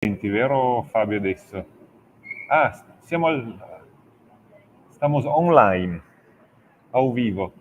Vero Fabio adesso? Ah, estamos online, ao vivo.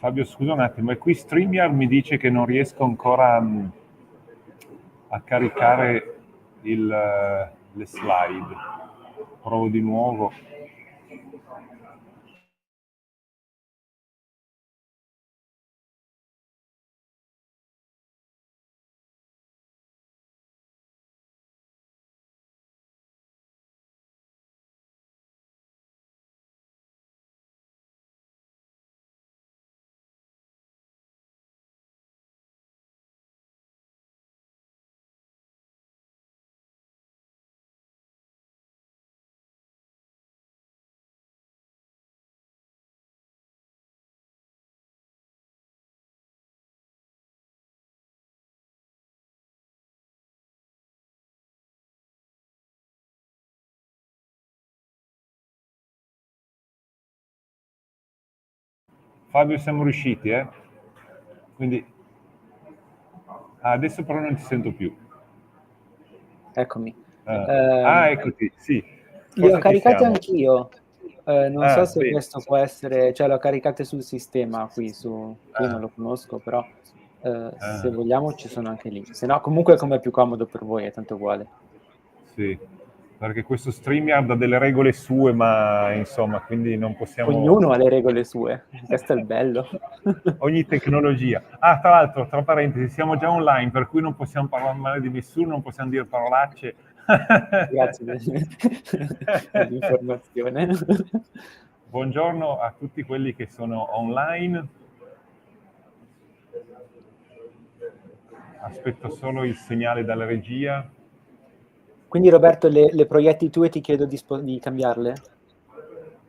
Fabio, scusa un attimo, e qui StreamYard mi dice che non riesco ancora a caricare le slide. Provo di nuovo. Fabio, siamo riusciti, eh? Quindi adesso però non ti sento più. Eccomi. Eccoti, sì. Li ho caricati anch'io. Non so se bene. questo può essere, cioè l'ho caricate sul sistema qui non lo conosco, però se vogliamo ci sono anche lì. Se no, comunque come è più comodo per voi, è tanto uguale. Sì, perché questo StreamYard ha delle regole sue, ma insomma, quindi non possiamo... Ognuno ha le regole sue, questo è il bello. Ogni tecnologia. Tra l'altro, tra parentesi, siamo già online, per cui non possiamo parlare male di nessuno, non possiamo dire parolacce. Grazie dell'informazione. Buongiorno a tutti quelli che sono online. Aspetto solo il segnale dalla regia. Quindi Roberto, le proietti tu e ti chiedo di cambiarle?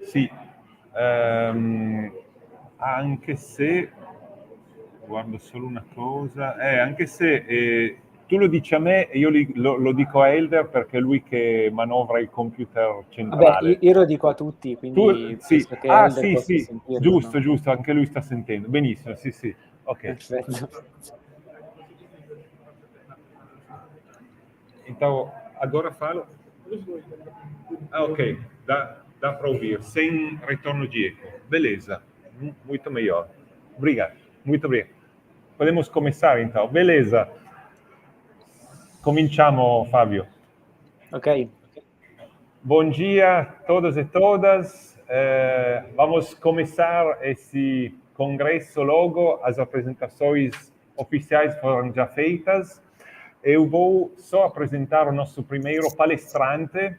Sì, anche se, guardo solo una cosa, anche se tu lo dici a me e io lo dico a Elder perché è lui che manovra il computer centrale. Vabbè, io lo dico a tutti, quindi sì. penso che Elder Sì, possa sì, sentirlo. giusto, No? giusto, anche lui sta sentendo. Benissimo, sì, ok. Perfetto. Então, agora falo. Ok, dá para ouvir, sem retorno de eco. Beleza, muito melhor. Obrigado, muito obrigado. Podemos começar então. Beleza. Cominciamo, Fabio. Ok. Bom dia a todos e todas. Vamos começar esse congresso logo. As apresentações oficiais foram já feitas. Eu vou só apresentar o nosso primeiro palestrante,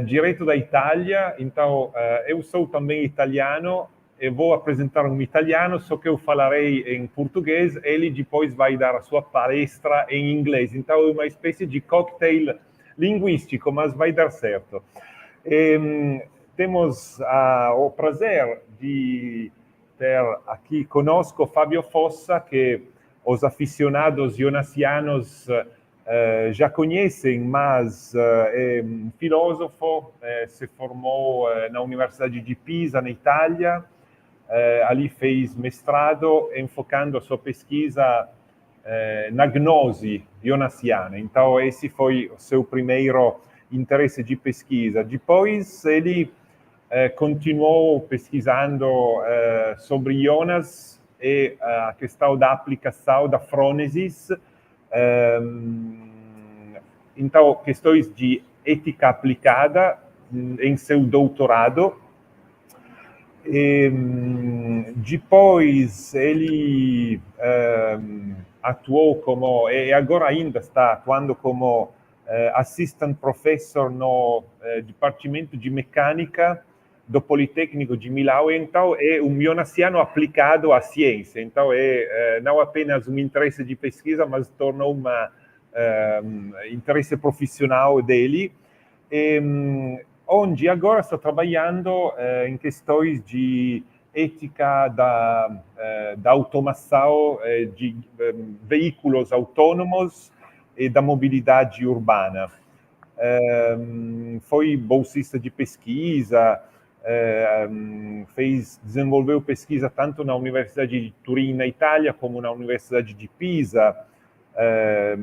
direto da Itália. Então, eu sou também italiano e vou apresentar um italiano, só que eu falarei em português. Ele depois vai dar a sua palestra em inglês. Então, é uma espécie de cocktail linguístico, mas vai dar certo. Temos o prazer de ter aqui conosco Fabio Fossa, que os aficionados jonasianos já conhecem, mas é um filósofo, se formou na Universidade de Pisa, na Itália, ali fez mestrado, enfocando a sua pesquisa na gnose jonasiana. Então, esse foi o seu primeiro interesse de pesquisa. Depois, ele continuou pesquisando sobre Jonas e a questão da aplicação da frônesis. Então, questões de ética aplicada em seu doutorado. Depois, ele atuou como, e agora ainda está atuando como assistant professor no Departamento de Mecânica do Politécnico de Milão. Então, é um jonasiano aplicado à ciência. Então, é não apenas um interesse de pesquisa, mas tornou um interesse profissional dele. Onde agora está trabalhando em questões de ética da automação de veículos autônomos e da mobilidade urbana. Foi bolsista de pesquisa, desenvolveu pesquisa tanto na Universidade de Turim, na Itália, como na Universidade de Pisa,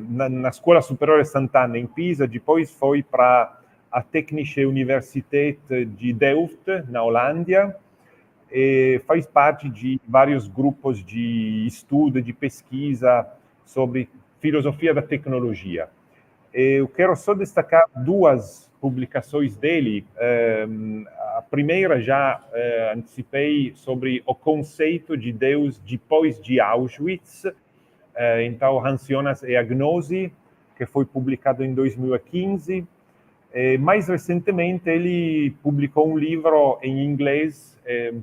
na Escola Superiore Sant'Anna, em Pisa. Depois foi para a Technische Universität de Delft, na Holândia, e faz parte de vários grupos de estudo, de pesquisa sobre filosofia da tecnologia. Eu quero só destacar duas publicações dele. A primeira já antecipei sobre o conceito de Deus depois de Auschwitz. Então, Hans Jonas e a Gnose, que foi publicado em 2015. Mais recentemente, ele publicou um livro em inglês,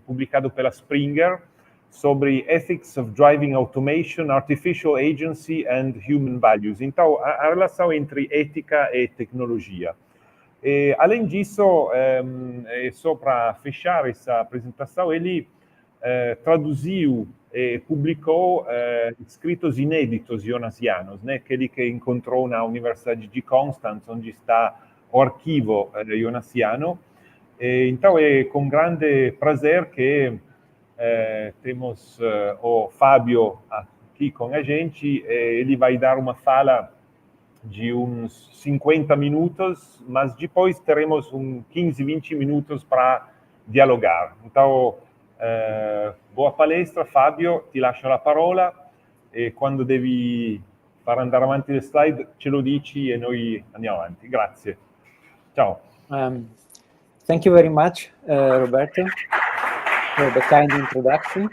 publicado pela Springer, sobre Ethics of Driving Automation, Artificial Agency and Human Values. Então, a relação entre ética e tecnologia. Além disso, só para fechar essa apresentação, ele traduziu e publicou escritos inéditos jonasianos, né? Aquele que encontrou na Universidade de Constance, onde está o arquivo jonasiano. Então, é com grande prazer que temos o Fabio aqui com a gente. Ele vai dar uma fala de uns 50 minutos, mas depois teremos 15, 20 minutos para dialogar. Então, boa palestra, Fabio, ti lascio la parola e quando devi far andare avanti le slide ce lo dici e noi andiamo avanti. Grazie. Ciao. Thank you very much, Roberto, for the kind introduction.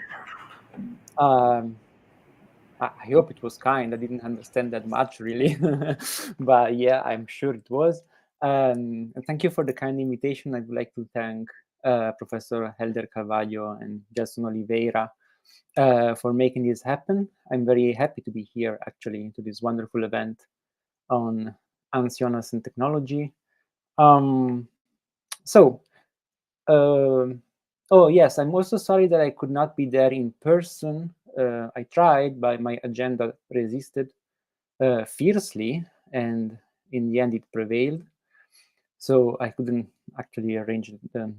I hope it was kind. I didn't understand that much, really. But yeah, I'm sure it was. And thank you for the kind invitation. I would like to thank Professor Helder Carvalho and Jason Oliveira for making this happen. I'm very happy to be here, actually, to this wonderful event on Jonas and technology. Oh yes, I'm also sorry that I could not be there in person. I tried, but my agenda resisted fiercely, and in the end it prevailed. So I couldn't actually arrange the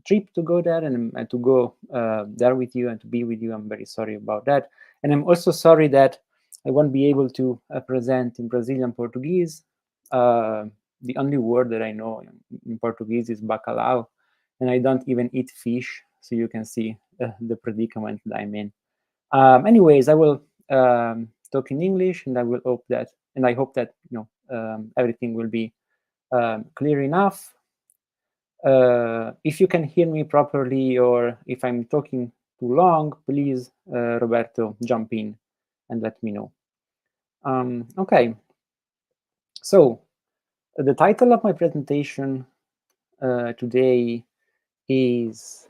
trip to go there and to go there with you and to be with you. I'm very sorry about that. And I'm also sorry that I won't be able to present in Brazilian Portuguese. The only word that I know in Portuguese is bacalhau, and I don't even eat fish, so you can see the predicament that I'm in. Anyways, I will talk in English, and I hope that everything will be clear enough. If you can hear me properly, or if I'm talking too long, please, Roberto, jump in and let me know. Okay. So the title of my presentation today is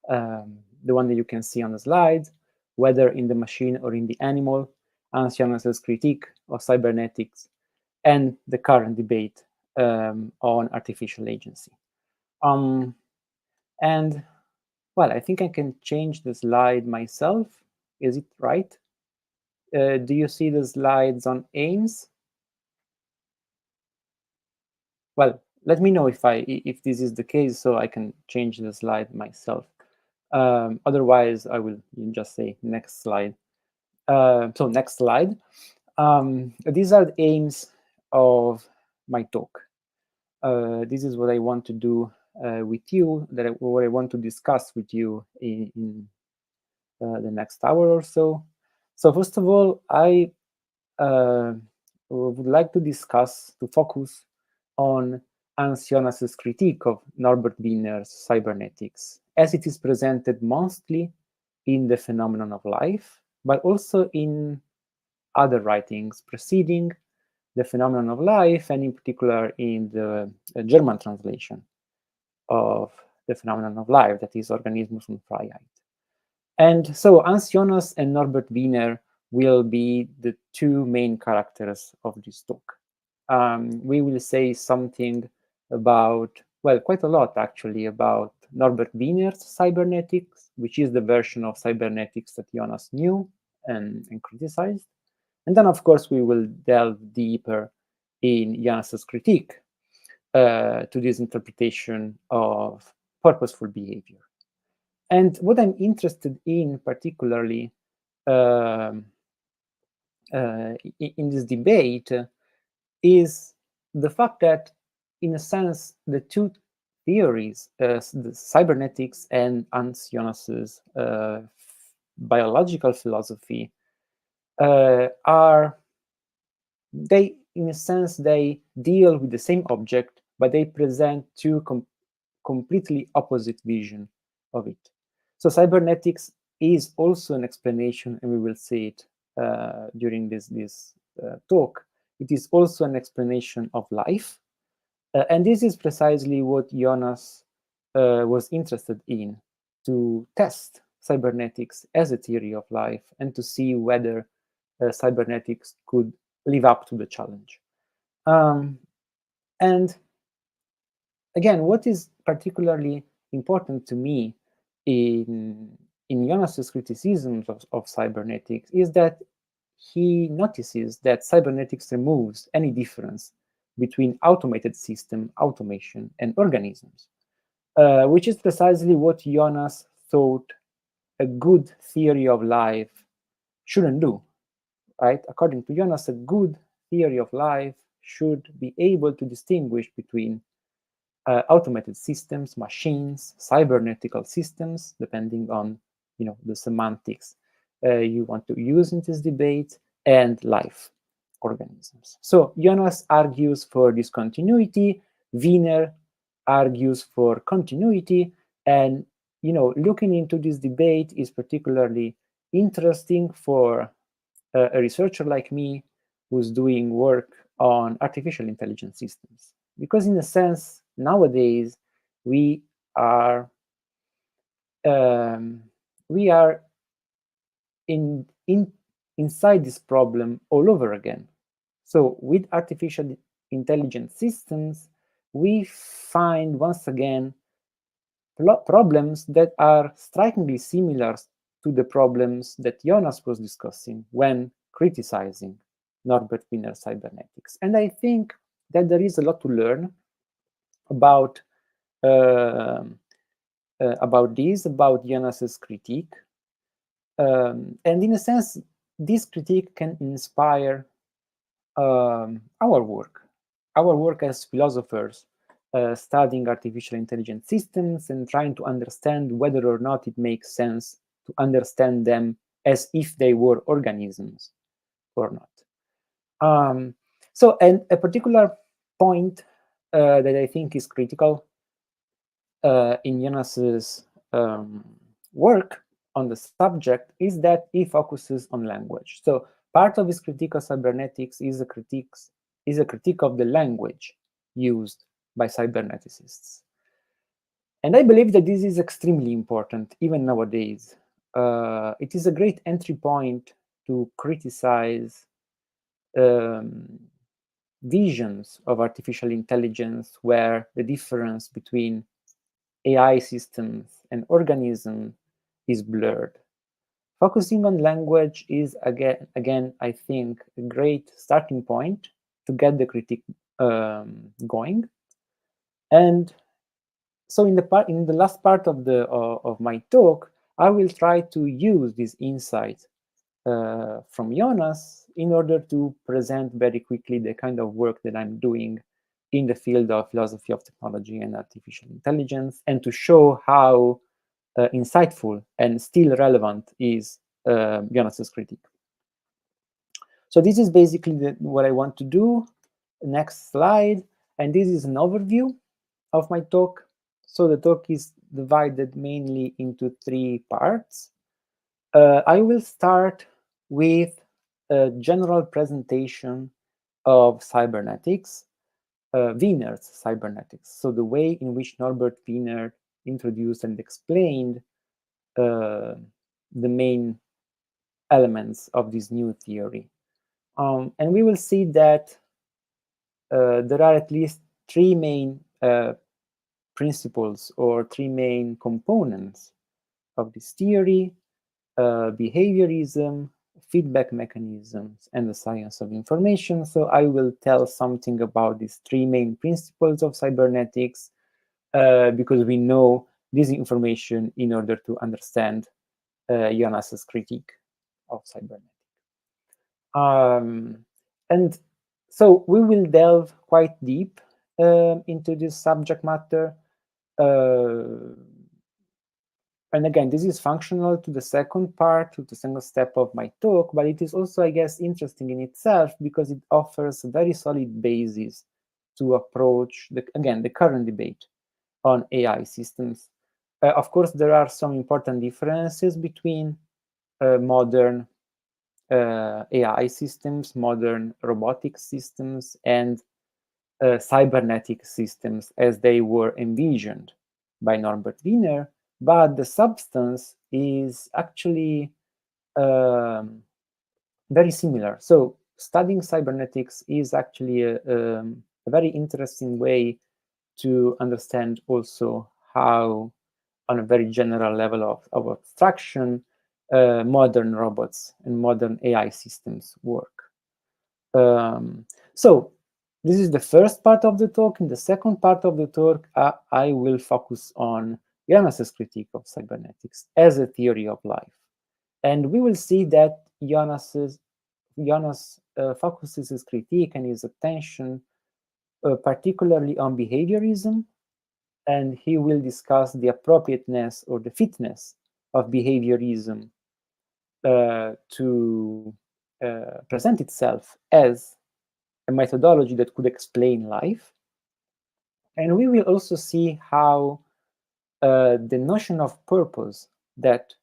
the one that you can see on the slide, Whether in the Machine or in the Animal, Hans Jonas's Critique of Cybernetics and the current debate on artificial agency. And well, I think I can change the slide myself. Is it right? Do you see the slides on aims? Well, let me know if this is the case, so I can change the slide myself. Otherwise, I will just say next slide. So next slide. These are the aims of my talk. This is what I want to do with you, what I want to discuss with you in the next hour or so. So first of all, I would like to focus on Hans Jonas's critique of Norbert Wiener's cybernetics, as it is presented mostly in The Phenomenon of Life, but also in other writings preceding The Phenomenon of Life, and in particular in the German translation of The Phenomenon of Life, that is Organismus und Freiheit. And so Hans Jonas and Norbert Wiener will be the two main characters of this talk. We will say something about, well, quite a lot actually, about Norbert Wiener's cybernetics, which is the version of cybernetics that Jonas knew and criticized. And then, of course, we will delve deeper in Jonas's critique to this interpretation of purposeful behavior. And what I'm interested in particularly in this debate is the fact that, in a sense, the two theories, the cybernetics and Hans Jonas's biological philosophy, in a sense, they deal with the same object, but they present two completely opposite visions of it. So cybernetics is also an explanation, and we will see it during this talk. It is also an explanation of life. And this is precisely what Jonas was interested in, to test cybernetics as a theory of life and to see whether cybernetics could live up to the challenge. And again, what is particularly important to me in Jonas's criticisms of cybernetics is that he notices that cybernetics removes any difference between automated system, automation, and organisms, which is precisely what Jonas thought a good theory of life shouldn't do, right? According to Jonas, a good theory of life should be able to distinguish between automated systems, machines, cybernetical systems, depending on the semantics you want to use in this debate, and life organisms. So Jonas argues for discontinuity, Wiener argues for continuity, and looking into this debate is particularly interesting for a researcher like me who's doing work on artificial intelligence systems, because in a sense nowadays we are inside this problem all over again. So with artificial intelligence systems, we find once again problems that are strikingly similar to the problems that Jonas was discussing when criticizing Norbert Wiener's cybernetics. And I think that there is a lot to learn about Jonas's critique. And in a sense, this critique can inspire our work as philosophers, studying artificial intelligence systems and trying to understand whether or not it makes sense to understand them as if they were organisms or not. So, and a particular point that I think is critical in Jonas's work on the subject is that he focuses on language. So part of his critique of cybernetics is a critique of the language used by cyberneticists. And I believe that this is extremely important, even nowadays. It is a great entry point to criticize visions of artificial intelligence where the difference between AI systems and organisms is blurred. Focusing on language is, again, I think, a great starting point to get the critique going. And so in the last part of my talk, I will try to use this insight from Jonas in order to present very quickly the kind of work that I'm doing in the field of philosophy of technology and artificial intelligence, and to show how insightful and still relevant is Jonas's critique. So this is basically what I want to do. Next slide. And this is an overview of my talk. So the talk is divided mainly into 3 parts. I will start with a general presentation of cybernetics, Wiener's cybernetics. So the way in which Norbert Wiener introduced and explained the main elements of this new theory. And we will see that there are at least 3 main principles or 3 main components of this theory: behaviorism, feedback mechanisms, and the science of information. So I will tell something about these 3 main principles of cybernetics because we know this information in order to understand Jonas's critique of cybernetics. And so we will delve quite deep into this subject matter. And again, this is functional to the second part, to the second step of my talk, but it is also, I guess, interesting in itself because it offers a very solid basis to approach, the current debate on AI systems. Of course, there are some important differences between modern AI systems, modern robotic systems, and cybernetic systems as they were envisioned by Norbert Wiener, but the substance is actually very similar. So studying cybernetics is actually a very interesting way to understand also how, on a very general level of abstraction, modern robots and modern AI systems work. So this is the first part of the talk. In the second part of the talk, I will focus on Jonas's critique of cybernetics as a theory of life. And we will see that Jonas focuses his critique and his attention particularly on behaviorism, and he will discuss the appropriateness or the fitness of behaviorism to present itself as a methodology that could explain life. And we will also see how the notion of purpose that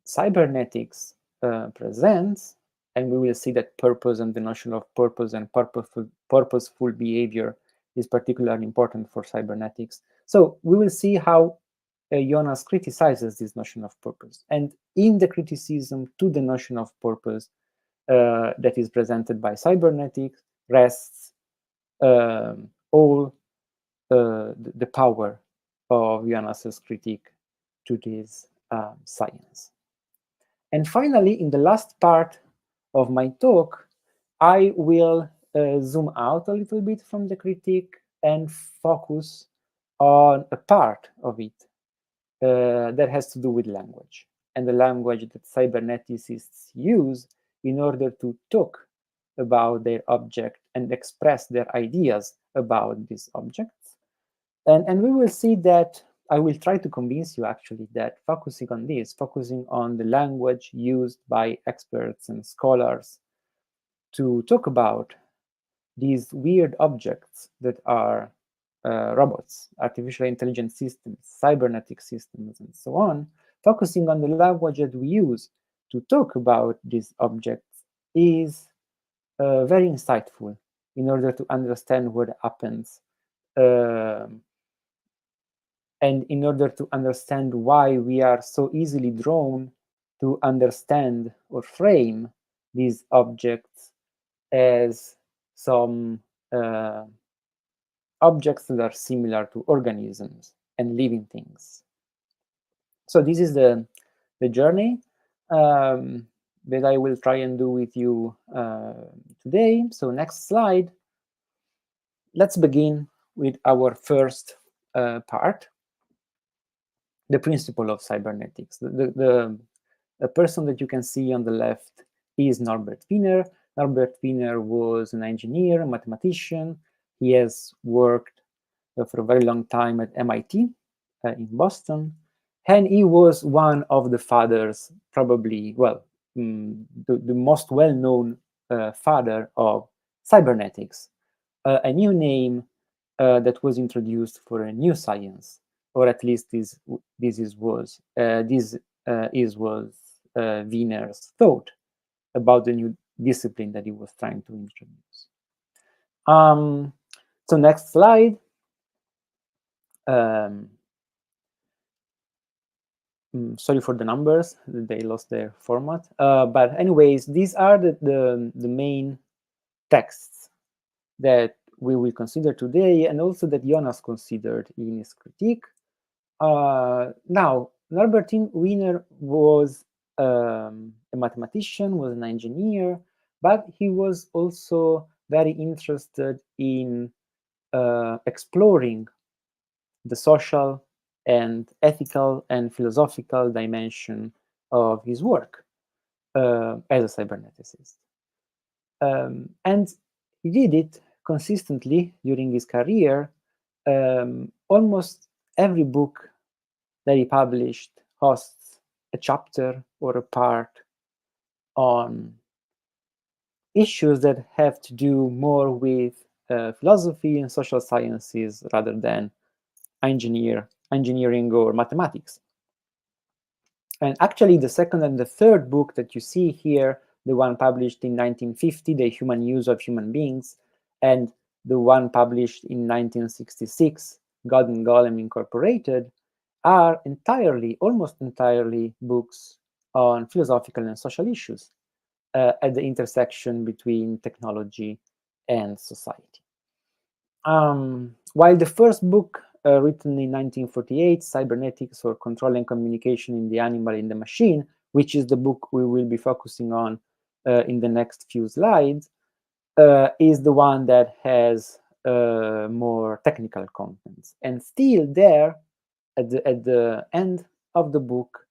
cybernetics presents, and we will see that purpose and the notion of purpose and purposeful behavior is particularly important for cybernetics. So we will see how Jonas criticizes this notion of purpose. And in the criticism to the notion of purpose that is presented by cybernetics rests all the power of Jonas's critique to this science. And finally, in the last part of my talk, I will zoom out a little bit from the critique and focus on a part of it that has to do with language, and the language that cyberneticists use in order to talk about their object and express their ideas about these objects. And we will see that I will try to convince you actually that focusing on the language used by experts and scholars to talk about these weird objects that are robots, artificial intelligence systems, cybernetic systems, and so on, focusing on the language that we use to talk about these objects is very insightful in order to understand what happens and in order to understand why we are so easily drawn to understand or frame these objects as some objects that are similar to organisms and living things. So this is the journey that I will try and do with you today. So next slide. Let's begin with our first part, the principle of cybernetics. The person that you can see on the left is Norbert Wiener. Norbert Wiener was an engineer, a mathematician. He has worked for a very long time at MIT in Boston. And he was one of the fathers, probably, well, the most well-known father of cybernetics, a new name that was introduced for a new science, or at least this was Wiener's thought about the new discipline that he was trying to introduce. So next slide. Sorry for the numbers, they lost their format. But anyways, these are the main texts that we will consider today, and also that Jonas considered in his critique. Now, Norbert Wiener was a mathematician, was an engineer, but he was also very interested in exploring the social and ethical and philosophical dimension of his work as a cyberneticist. And he did it consistently during his career. Almost every book that he published hosts a chapter or a part on issues that have to do more with philosophy and social sciences rather than engineering or mathematics. And actually, the second and the third book that you see here, the one published in 1950, The Human Use of Human Beings, and the one published in 1966, God and Golem Incorporated, are entirely, almost entirely, books on philosophical and social issues at the intersection between technology and society. While the first book, written in 1948, Cybernetics, or Control and Communication in the Animal and the Machine, which is the book we will be focusing on in the next few slides, is the one that has more technical contents. And still there, at the end of the book,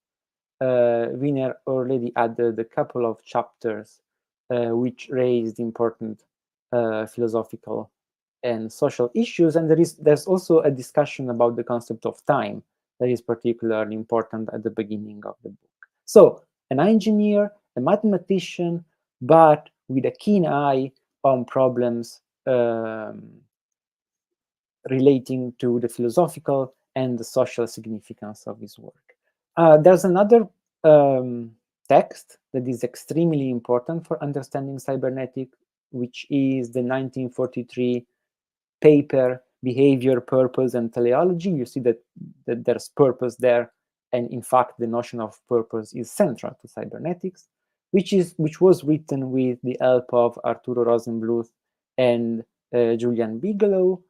Wiener already added a couple of chapters which raised important philosophical and social issues, and there's also a discussion about the concept of time that is particularly important at the beginning of the book. So, an engineer, a mathematician, but with a keen eye on problems relating to the philosophical and the social significance of his work. There's another text that is extremely important for understanding cybernetics, which is the 1943 paper, Behavior, Purpose, and Teleology. You see that there's purpose there, and in fact, the notion of purpose is central to cybernetics, which was written with the help of Arturo Rosenbluth and Julian Bigelow.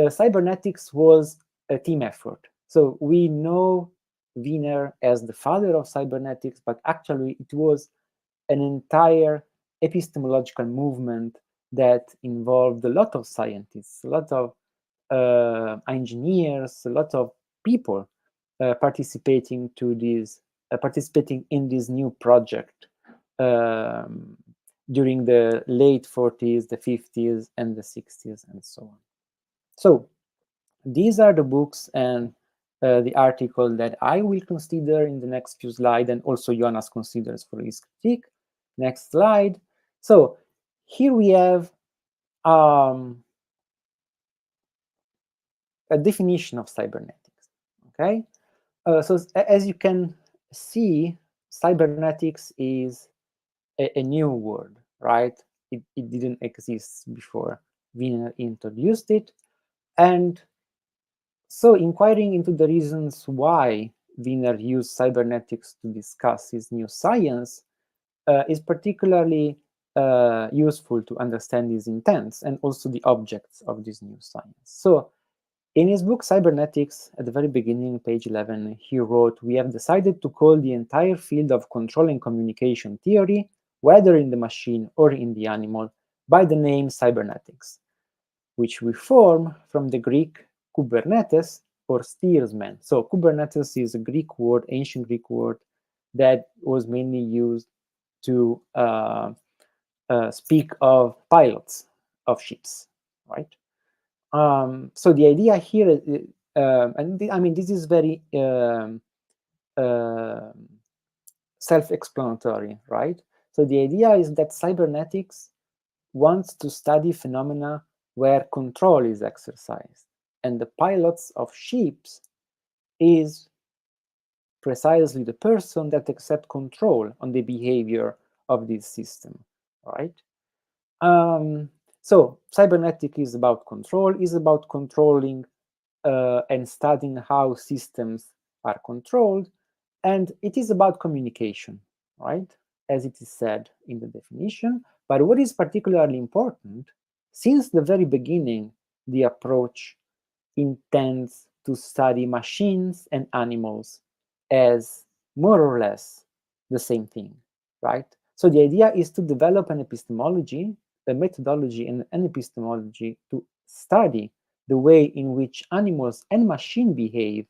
Cybernetics was a team effort. So we know Wiener as the father of cybernetics, but actually it was an entire epistemological movement that involved a lot of scientists, a lot of engineers, a lot of people participating in this new project during the late 40s, the 50s, and the 60s, and so on. So these are the books and the article that I will consider in the next few slides, and also Jonas considers for his critique. Next slide. So here we have a definition of cybernetics. Okay, so as you can see, cybernetics is a new word, right? It didn't exist before Wiener introduced it, and so inquiring into the reasons why Wiener used cybernetics to discuss his new science is particularly useful to understand these intents and also the objects of this new science. So in his book Cybernetics, at the very beginning, page 11, he wrote, "We have decided to call the entire field of control and communication theory, whether in the machine or in the animal, by the name cybernetics, which we form from the Greek Kubernetes, or steersman." So Kubernetes is a Greek word, ancient Greek word, that was mainly used to speak of pilots of ships, right? So the idea here, I mean, this is very self-explanatory, right? So the idea is that cybernetics wants to study phenomena where control is exercised, and the pilots of ships is precisely the person that accepts control on the behavior of this system, right? So cybernetic is about control, is about controlling and studying how systems are controlled, and it is about communication, right? As it is said in the definition. But what is particularly important, since the very beginning, the approach intends to study machines and animals as more or less the same thing, right? So the idea is to develop an epistemology, a methodology and an epistemology to study the way in which animals and machine behave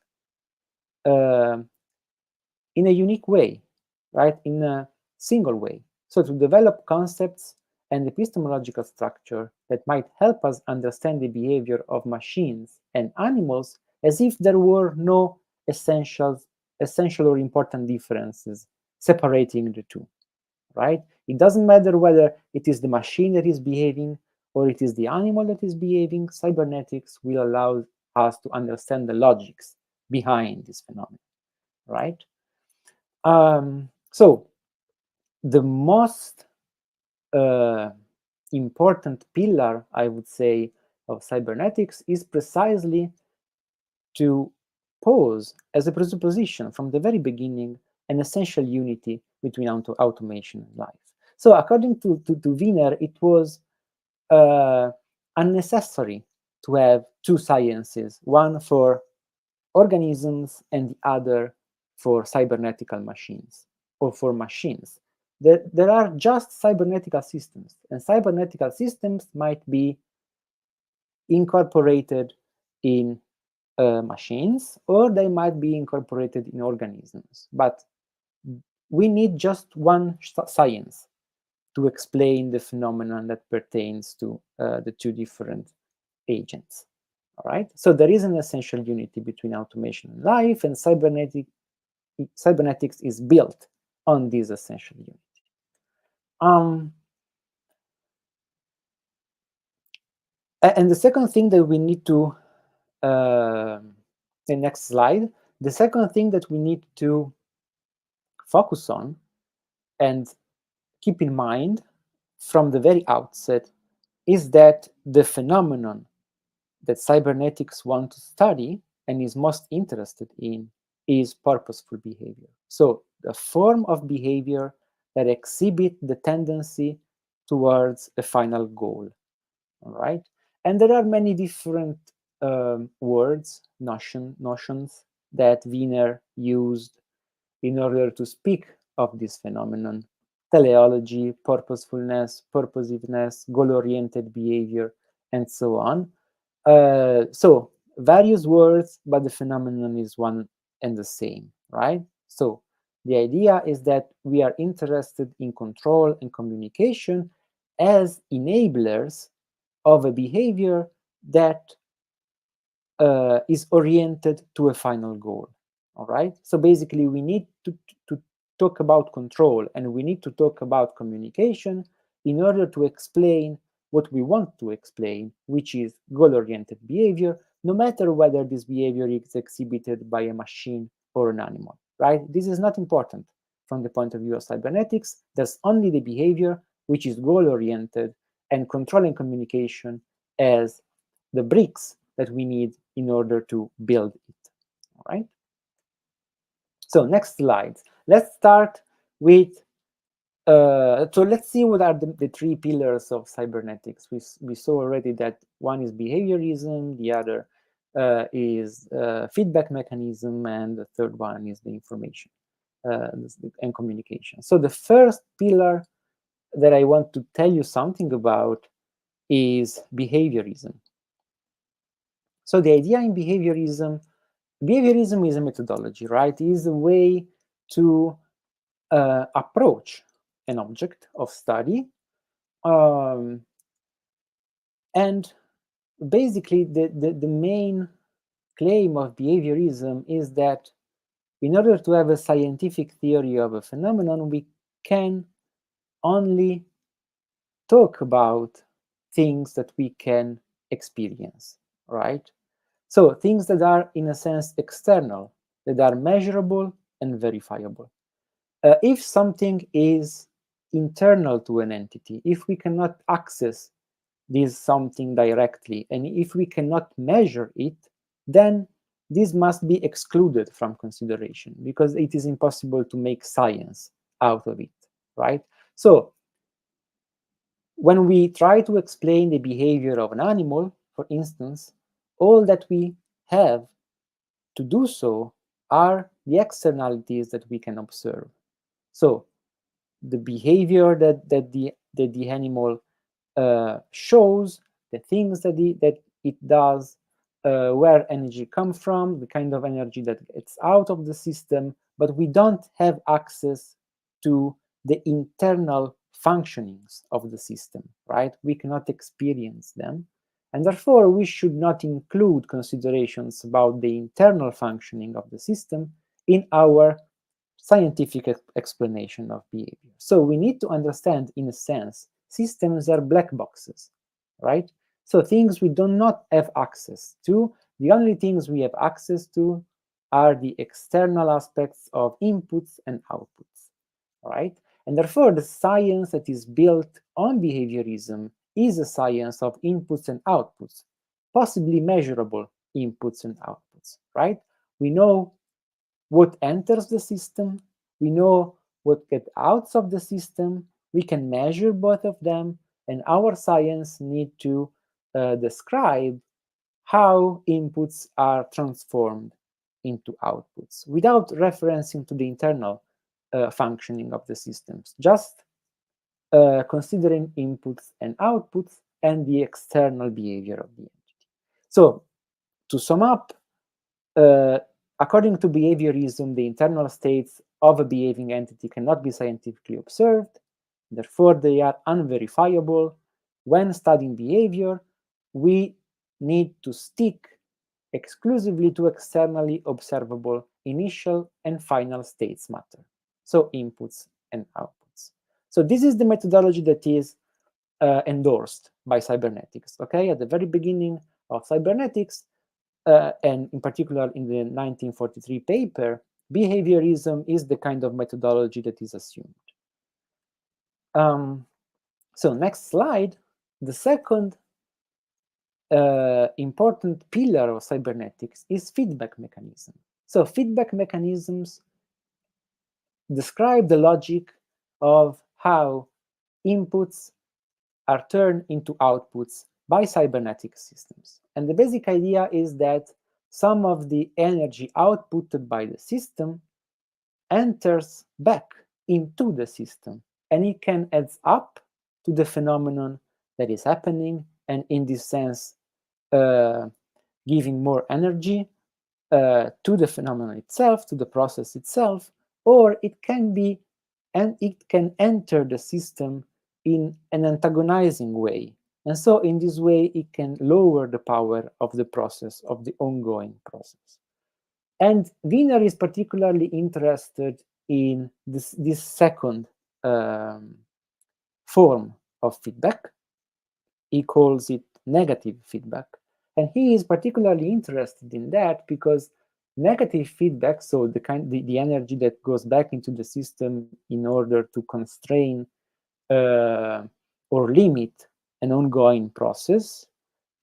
in a unique way, right? In a single way. So to develop concepts and epistemological structure that might help us understand the behavior of machines and animals as if there were no essential or important differences separating the two, right? It doesn't matter whether it is the machine that is behaving or it is the animal that is behaving. Cybernetics will allow us to understand the logics behind this phenomenon, right? So the most important pillar, I would say, of cybernetics is precisely to pose as a presupposition from the very beginning an essential unity between automation and life. So according to Wiener, it was unnecessary to have two sciences, one for organisms and the other for cybernetical machines or for machines. There are just cybernetical systems, and cybernetical systems might be incorporated in machines, or they might be incorporated in organisms. But we need just one science to explain the phenomenon that pertains to the two different agents. All right. So there is an essential unity between automation and life, and cybernetics is built on this essential unity. And the second thing that we need to, the next slide, the second thing that we need to focus on and keep in mind from the very outset is that the phenomenon that cybernetics want to study and is most interested in is purposeful behavior. So the form of behavior that exhibit the tendency towards a final goal, all right? And there are many different words, notions that Wiener used in order to speak of this phenomenon: teleology, purposefulness, purposiveness, goal-oriented behavior, and so on. So various words, but the phenomenon is one and the same, right? So the idea is that we are interested in control and communication as enablers of a behavior that is oriented to a final goal. All right. So basically, we need to talk about control and we need to talk about communication in order to explain what we want to explain, which is goal-oriented behavior, no matter whether this behavior is exhibited by a machine or an animal. Right. This is not important from the point of view of cybernetics. There's only the behavior which is goal-oriented, and control and communication as the bricks that we need in order to build it. All right. So next slide. Let's start with So let's see what are the three pillars of cybernetics. We saw already that one is behaviorism, the other is feedback mechanism, and the third one is the information and communication. So the first pillar that I want to tell you something about is behaviorism. So the idea in behaviorism is a methodology, right? It is a way to approach an object of study. And basically, the main claim of behaviorism is that in order to have a scientific theory of a phenomenon, we can only talk about things that we can experience, right? So things that are, in a sense, external, that are measurable and verifiable. If something is internal to an entity, if we cannot access this something directly, and if we cannot measure it, then this must be excluded from consideration, because it is impossible to make science out of it, right? So when we try to explain the behavior of an animal, for instance, all that we have to do so are the externalities that we can observe. So the behavior that the animal shows, the things that it does, where energy comes from, the kind of energy that gets out of the system, but we don't have access to the internal functionings of the system, right? We cannot experience them, and therefore we should not include considerations about the internal functioning of the system in our scientific explanation of behavior. So we need to understand, in a sense, systems are black boxes, right? So things we do not have access to, the only things we have access to are the external aspects of inputs and outputs, right? And therefore, the science that is built on behaviorism is a science of inputs and outputs, possibly measurable inputs and outputs, right? We know what enters the system, we know what gets out of the system, we can measure both of them, and our science need to describe how inputs are transformed into outputs without referencing to the internal functioning of the systems, just considering inputs and outputs and the external behavior of the entity. So to sum up, according to behaviorism, the internal states of a behaving entity cannot be scientifically observed. Therefore, they are unverifiable. When studying behavior, we need to stick exclusively to externally observable initial and final states matter, so inputs and outputs. So this is the methodology that is endorsed by cybernetics. Okay, at the very beginning of cybernetics, and in particular in the 1943 paper, behaviorism is the kind of methodology that is assumed. So next slide, the second important pillar of cybernetics is feedback mechanism. So feedback mechanisms describe the logic of how inputs are turned into outputs by cybernetic systems. And the basic idea is that some of the energy outputted by the system enters back into the system, and it can add up to the phenomenon that is happening, and in this sense, giving more energy to the phenomenon itself, to the process itself, or it can be, and it can enter the system in an antagonizing way. And so in this way, it can lower the power of the process, of the ongoing process. And Wiener is particularly interested in this second form of feedback. He calls it negative feedback. And he is particularly interested in that because negative feedback, so the energy that goes back into the system in order to constrain or limit an ongoing process,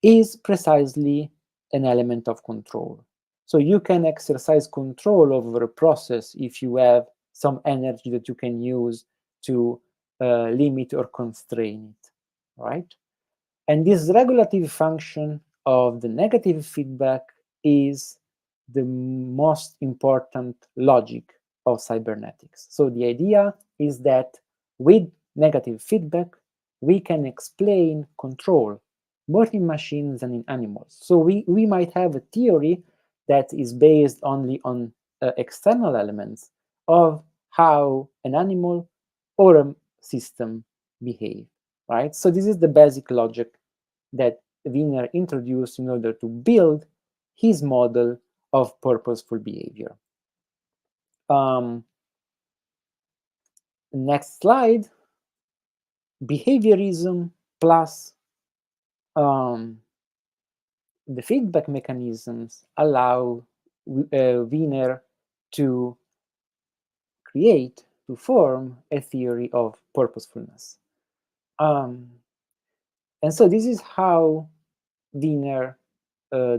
is precisely an element of control. So you can exercise control over a process if you have some energy that you can use to limit or constrain it, right? And this regulative function of the negative feedback is the most important logic of cybernetics. So the idea is that with negative feedback, we can explain control, both in machines and in animals. So we might have a theory that is based only on external elements of how an animal or a system behave, right? So this is the basic logic that Wiener introduced in order to build his model of purposeful behavior. Next slide. Behaviorism plus the feedback mechanisms allow Wiener to form a theory of purposefulness. And so this is how Wiener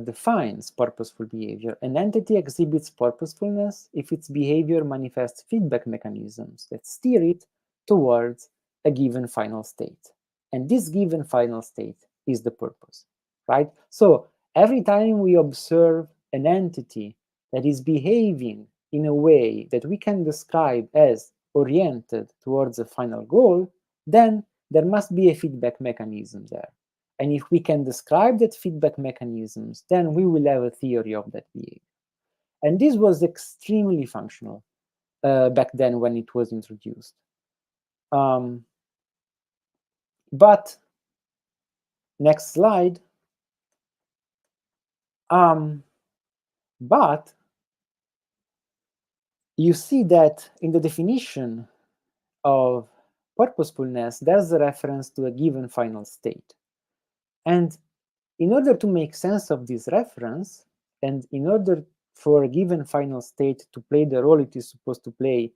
defines purposeful behavior. An entity exhibits purposefulness if its behavior manifests feedback mechanisms that steer it towards a given final state. And this given final state is the purpose, right? So every time we observe an entity that is behaving in a way that we can describe as oriented towards a final goal, then there must be a feedback mechanism there. And if we can describe that feedback mechanisms, then we will have a theory of that behavior. And this was extremely functional back then when it was introduced. But next slide. But you see that in the definition of purposefulness, there's a reference to a given final state. And in order to make sense of this reference, and in order for a given final state to play the role it is supposed to play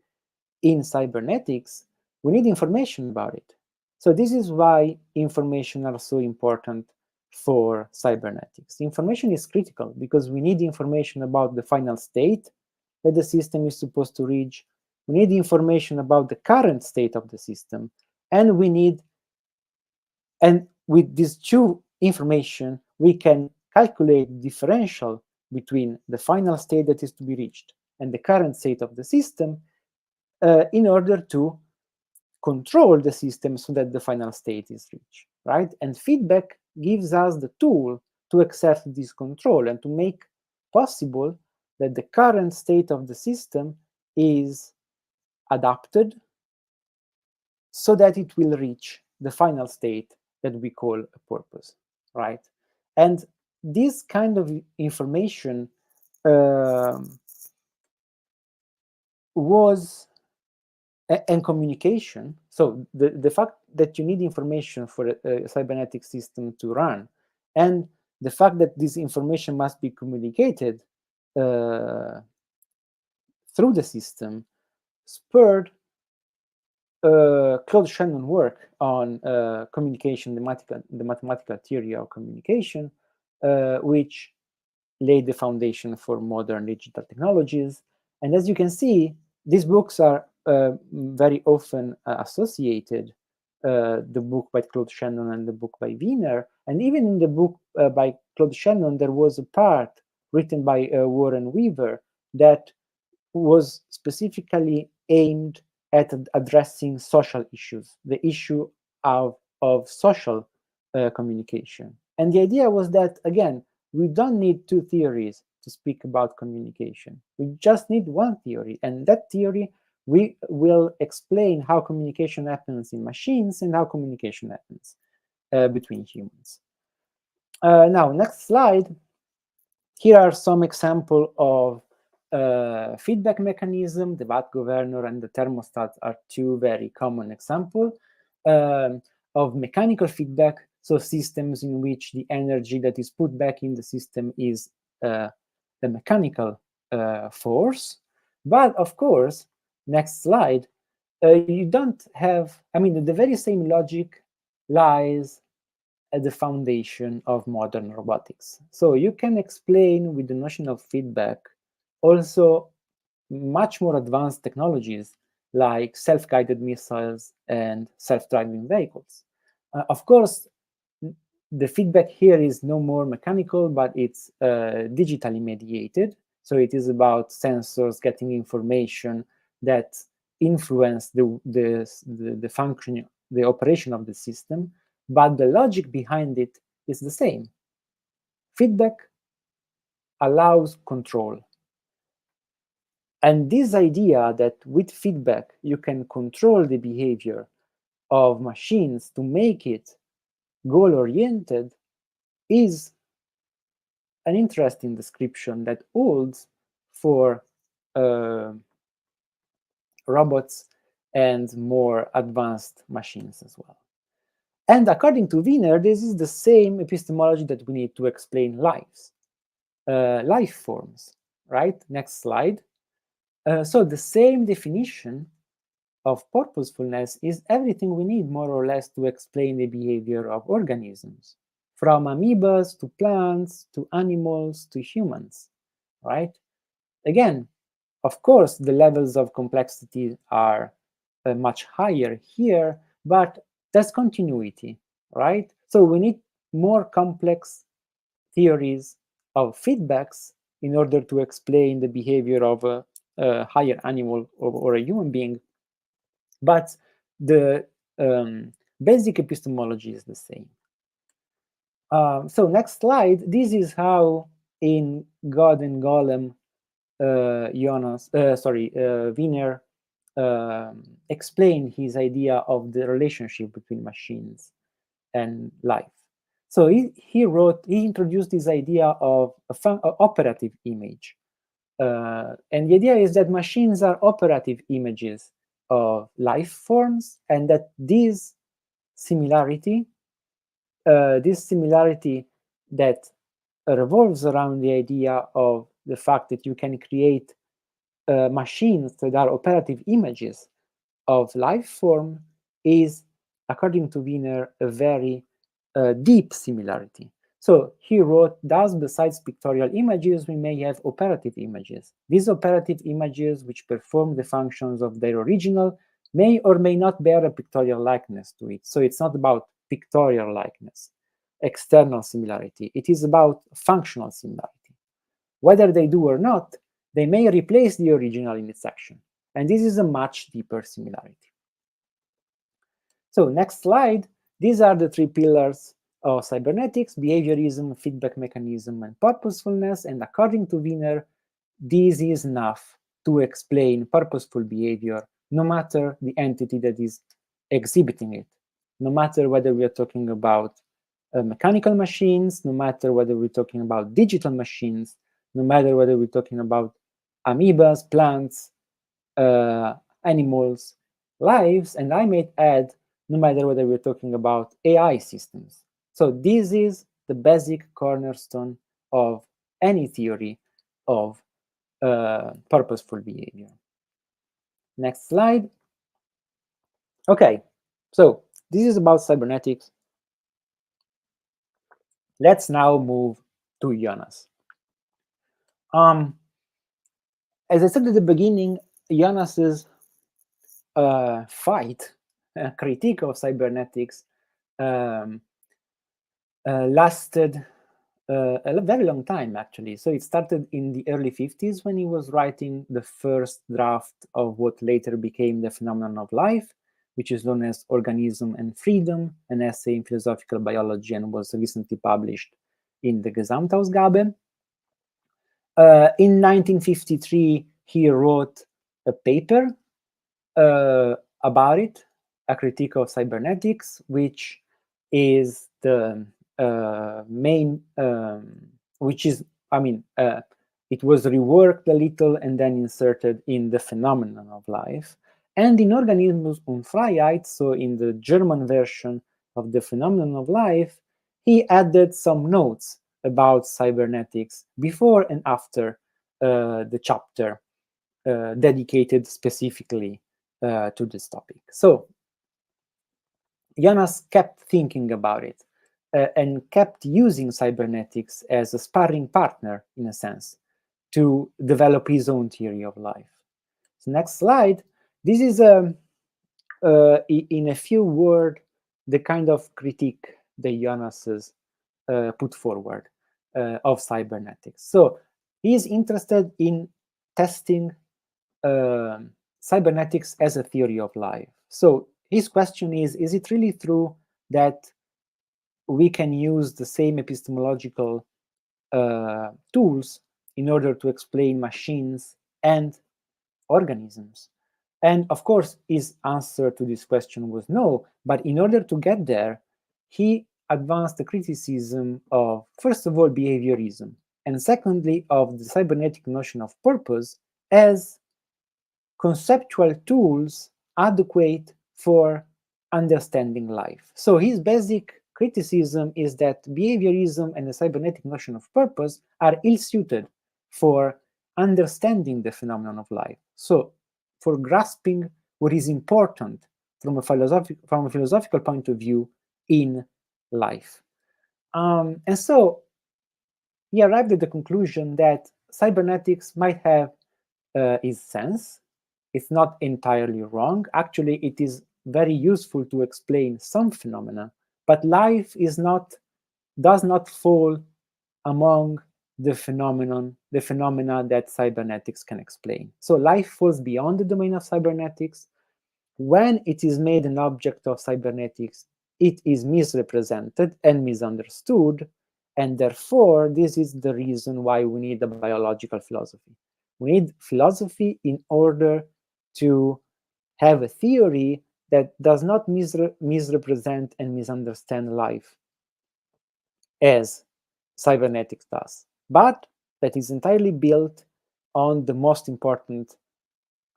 in cybernetics, we need information about it. So this is why information are so important for cybernetics. Information is critical because we need information about the final state that the system is supposed to reach. We need information about the current state of the system, and with these two information, we can calculate the differential between the final state that is to be reached and the current state of the system in order to control the system so that the final state is reached, right? And feedback gives us the tool to accept this control and to make possible that the current state of the system is adapted so that it will reach the final state that we call a purpose, right? And this kind of information was and communication. So the fact that you need information for a cybernetic system to run, and the fact that this information must be communicated through the system, spurred Claude Shannon work on communication, the mathematical theory of communication, which laid the foundation for modern digital technologies. And as you can see, these books are very often associated, the book by Claude Shannon and the book by Wiener. And even in the book by Claude Shannon, there was a part written by Warren Weaver that was specifically aimed at addressing social issues, the issue of social communication. And the idea was that, again, we don't need two theories to speak about communication. We just need one theory, and that theory we will explain how communication happens in machines and how communication happens between humans. Now, next slide. Here are some examples of feedback mechanism. The VAT governor and the thermostat are two very common examples of mechanical feedback. So systems in which the energy that is put back in the system is a mechanical force. But of course, next slide, you don't have, I mean, the very same logic lies at the foundation of modern robotics. So you can explain with the notion of feedback also much more advanced technologies like self-guided missiles and self-driving vehicles. Of course, the feedback here is no more mechanical, but it's digitally mediated. So it is about sensors getting information that influence the function, the operation of the system, but the logic behind it is the same. Feedback allows control. And this idea that with feedback you can control the behavior of machines to make it goal-oriented is an interesting description that holds for robots and more advanced machines as well. And according to Wiener, this is the same epistemology that we need to explain life forms, right? Next slide. So the same definition of purposefulness is everything we need more or less to explain the behavior of organisms, from amoebas to plants to animals to humans, right? Again, of course, the levels of complexity are much higher here, but there's continuity, right? So we need more complex theories of feedbacks in order to explain the behavior of a higher animal or a human being. But the basic epistemology is the same. So next slide, this is how in God and Golem, Wiener explained his idea of the relationship between machines and life. So he introduced this idea of an operative image. And the idea is that machines are operative images of life forms, and that this similarity that revolves around the idea of the fact that you can create machines that are operative images of life form is, according to Wiener, a very deep similarity. So he wrote, thus, besides pictorial images, we may have operative images. These operative images, which perform the functions of their original, may or may not bear a pictorial likeness to it. So it's not about pictorial likeness, external similarity. It is about functional similarity. Whether they do or not, they may replace the original in its action. And this is a much deeper similarity. So next slide, these are the three pillars of cybernetics: behaviorism, feedback mechanism, and purposefulness. And according to Wiener, this is enough to explain purposeful behavior, no matter the entity that is exhibiting it, no matter whether we are talking about mechanical machines, no matter whether we're talking about digital machines, no matter whether we're talking about amoebas, plants, animals, lives, and I might add, no matter whether we're talking about AI systems. So this is the basic cornerstone of any theory of purposeful behavior. Next slide. Okay, so this is about cybernetics. Let's now move to Jonas. As I said at the beginning, Jonas's critique of cybernetics lasted a very long time, actually. So it started in the early 50s when he was writing the first draft of what later became The Phenomenon of Life, which is known as Organism and Freedom, an essay in philosophical biology, and was recently published in the Gesamtausgabe. In 1953, he wrote a paper about it, a critique of cybernetics, which is the main, it was reworked a little and then inserted in The Phenomenon of Life. And in Organismus und Freiheit, so in the German version of The Phenomenon of Life, he added some notes about cybernetics before and after the chapter dedicated specifically to this topic. So Jonas kept thinking about it and kept using cybernetics as a sparring partner, in a sense, to develop his own theory of life. So next slide. This is, in a few words, the kind of critique that Jonas has put forward of cybernetics. So he's interested in testing cybernetics as a theory of life. So his question is it really true that we can use the same epistemological tools in order to explain machines and organisms? And of course, his answer to this question was no. But in order to get there, he advanced the criticism of, first of all, behaviorism, and secondly, of the cybernetic notion of purpose as conceptual tools adequate for understanding life. So his basic criticism is that behaviorism and the cybernetic notion of purpose are ill-suited for understanding the phenomenon of life. So for grasping what is important from a philosophical point of view in life. And so he arrived at the conclusion that cybernetics might have its sense. It's not entirely wrong. Actually, it is very useful to explain some phenomena, but life does not fall among the phenomena that cybernetics can explain. So life falls beyond the domain of cybernetics. When it is made an object of cybernetics, it is misrepresented and misunderstood, and therefore this is the reason why we need a biological philosophy. We need philosophy in order to have a theory that does not misrepresent and misunderstand life as cybernetics does, but that is entirely built on the most important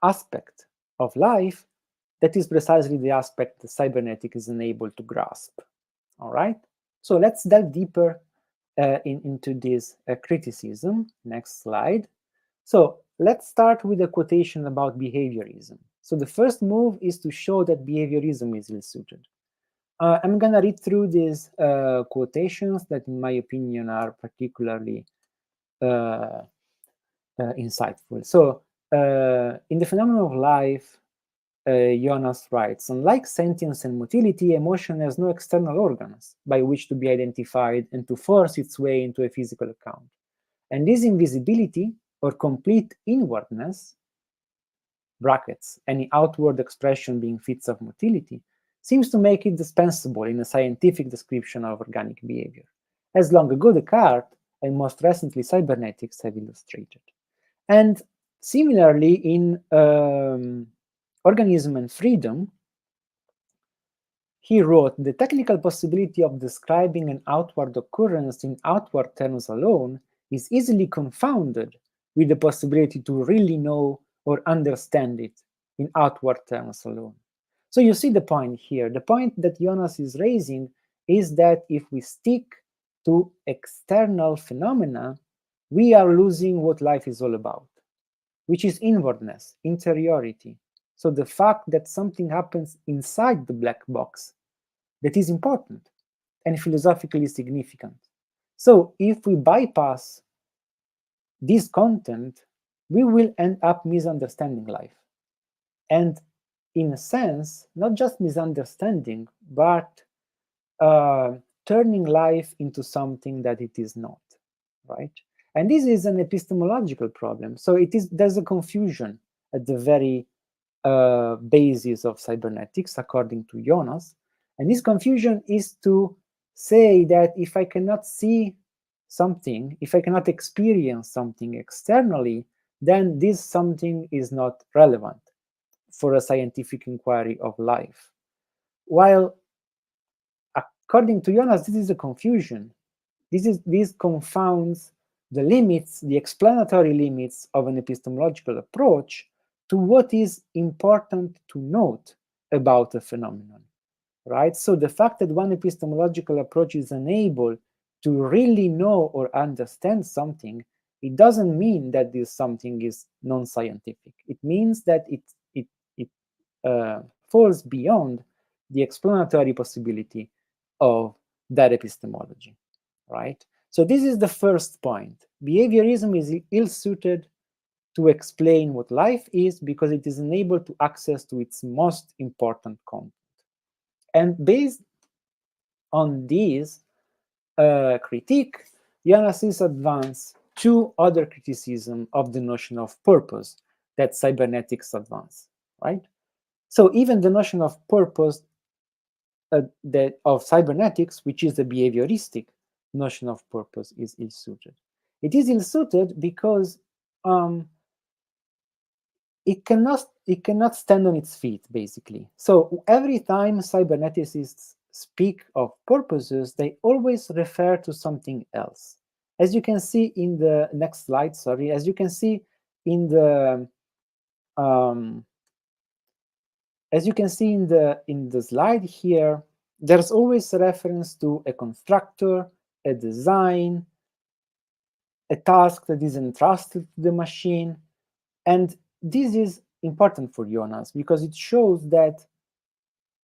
aspect of life, that is precisely the aspect that cybernetics is unable to grasp. All right? So let's delve deeper into this criticism. Next slide. So let's start with a quotation about behaviorism. So the first move is to show that behaviorism is ill-suited. I'm going to read through these quotations that, in my opinion, are particularly insightful. So in the phenomenon of life, Jonas writes, unlike sentience and motility, emotion has no external organs by which to be identified and to force its way into a physical account. And this invisibility or complete inwardness, brackets, any outward expression being fits of motility, seems to make it dispensable in a scientific description of organic behavior, as long ago Descartes and most recently cybernetics have illustrated. And similarly, in Organism and Freedom, he wrote, the technical possibility of describing an outward occurrence in outward terms alone is easily confounded with the possibility to really know or understand it in outward terms alone. So you see the point here. The point that Jonas is raising is that if we stick to external phenomena, we are losing what life is all about, which is inwardness, interiority. So the fact that something happens inside the black box that is important and philosophically significant. So if we bypass this content, we will end up misunderstanding life. And in a sense, not just misunderstanding, but turning life into something that it is not, right? And this is an epistemological problem. So there's a confusion at the very basis of cybernetics, according to Jonas. And this confusion is to say that if I cannot see something, if I cannot experience something externally, then this something is not relevant for a scientific inquiry of life. While, according to Jonas, this is a confusion. This confounds the limits, the explanatory limits of an epistemological approach to what is important to note about a phenomenon, right? So the fact that one epistemological approach is unable to really know or understand something, it doesn't mean that this something is non-scientific. It means that it falls beyond the explanatory possibility of that epistemology, right? So this is the first point. Behaviorism is ill-suited to explain what life is because it is unable to access to its most important content. And based on this critique, Jonas advanced two other criticisms of the notion of purpose that cybernetics advance, right? So even the notion of purpose of cybernetics, which is the behavioristic notion of purpose, is ill-suited. It is ill-suited because it cannot stand on its feet, basically. So every time cyberneticists speak of purposes, they always refer to something else. As you can see in the next slide, as you can see in the slide here, there's always a reference to a constructor, a design, a task that is entrusted to the machine. And this is important for Jonas because it shows that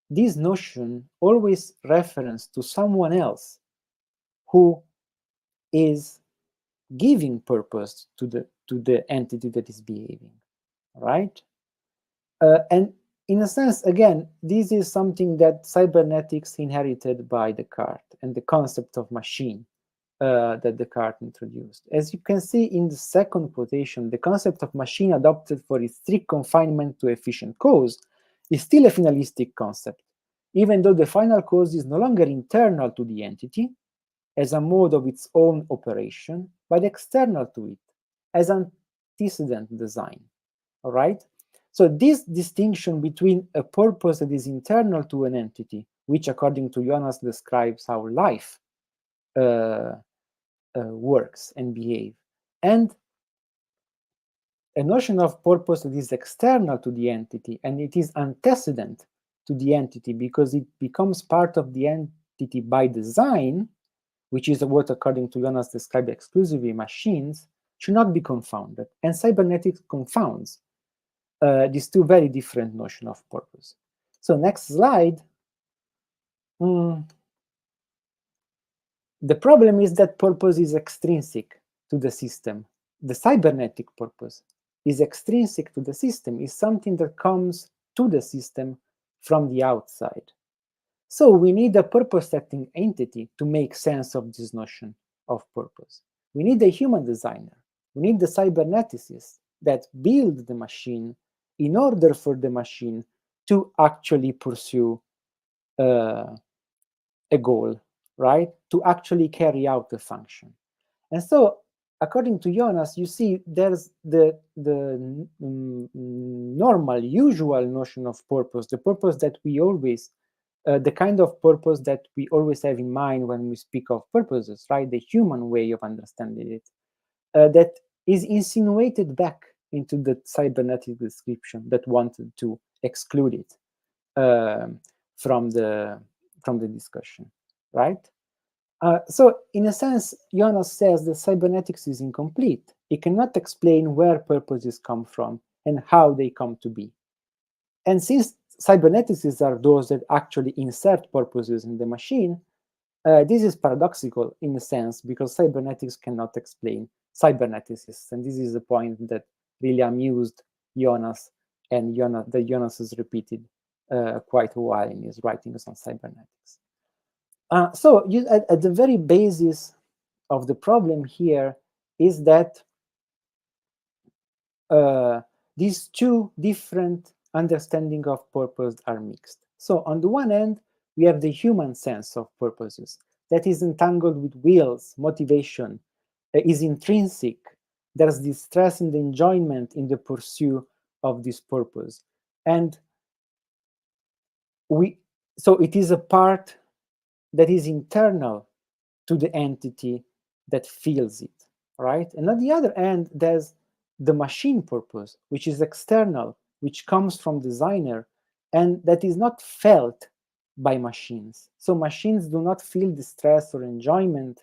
this notion always refers to someone else who is giving purpose to the entity that is behaving, right? And in a sense, again, this is something that cybernetics inherited by Descartes and the concept of machine that Descartes introduced. As you can see in the second quotation, the concept of machine adopted for its strict confinement to efficient cause is still a finalistic concept, even though the final cause is no longer internal to the entity as a mode of its own operation, but external to it as antecedent design, all right? So this distinction between a purpose that is internal to an entity, which according to Jonas describes how life works and behave, and a notion of purpose that is external to the entity and it is antecedent to the entity because it becomes part of the entity by design, which is what according to Jonas described exclusively machines, should not be confounded. And cybernetics confounds these two very different notions of purpose. So next slide. The problem is that purpose is extrinsic to the system. The cybernetic purpose is extrinsic to the system, is something that comes to the system from the outside. So we need a purpose-setting entity to make sense of this notion of purpose. We need a human designer. We need the cyberneticist that build the machine in order for the machine to actually pursue a goal, right? To actually carry out the function. And so, according to Jonas, you see there's the normal, usual notion of purpose, the purpose that we always, the kind of purpose that we always have in mind when we speak of purposes, right? The human way of understanding it, that is insinuated back into the cybernetic description that wanted to exclude it from the discussion, right? So in a sense, Jonas says that cybernetics is incomplete. It cannot explain where purposes come from and how they come to be. And since cyberneticists are those that actually insert purposes in the machine, this is paradoxical in a sense because cybernetics cannot explain cyberneticists. And this is a point that really amused Jonas and that Jonas has repeated quite a while in his writings on cybernetics. So at the very basis of the problem here is that these two different understandings of purpose are mixed. So on the one hand, we have the human sense of purposes that is entangled with wills, motivation, is intrinsic. There's this stress and enjoyment in the pursuit of this purpose. And so it is a part that is internal to the entity that feels it, right? And on the other hand, there's the machine purpose, which is external, which comes from designer, and that is not felt by machines. So machines do not feel the stress or enjoyment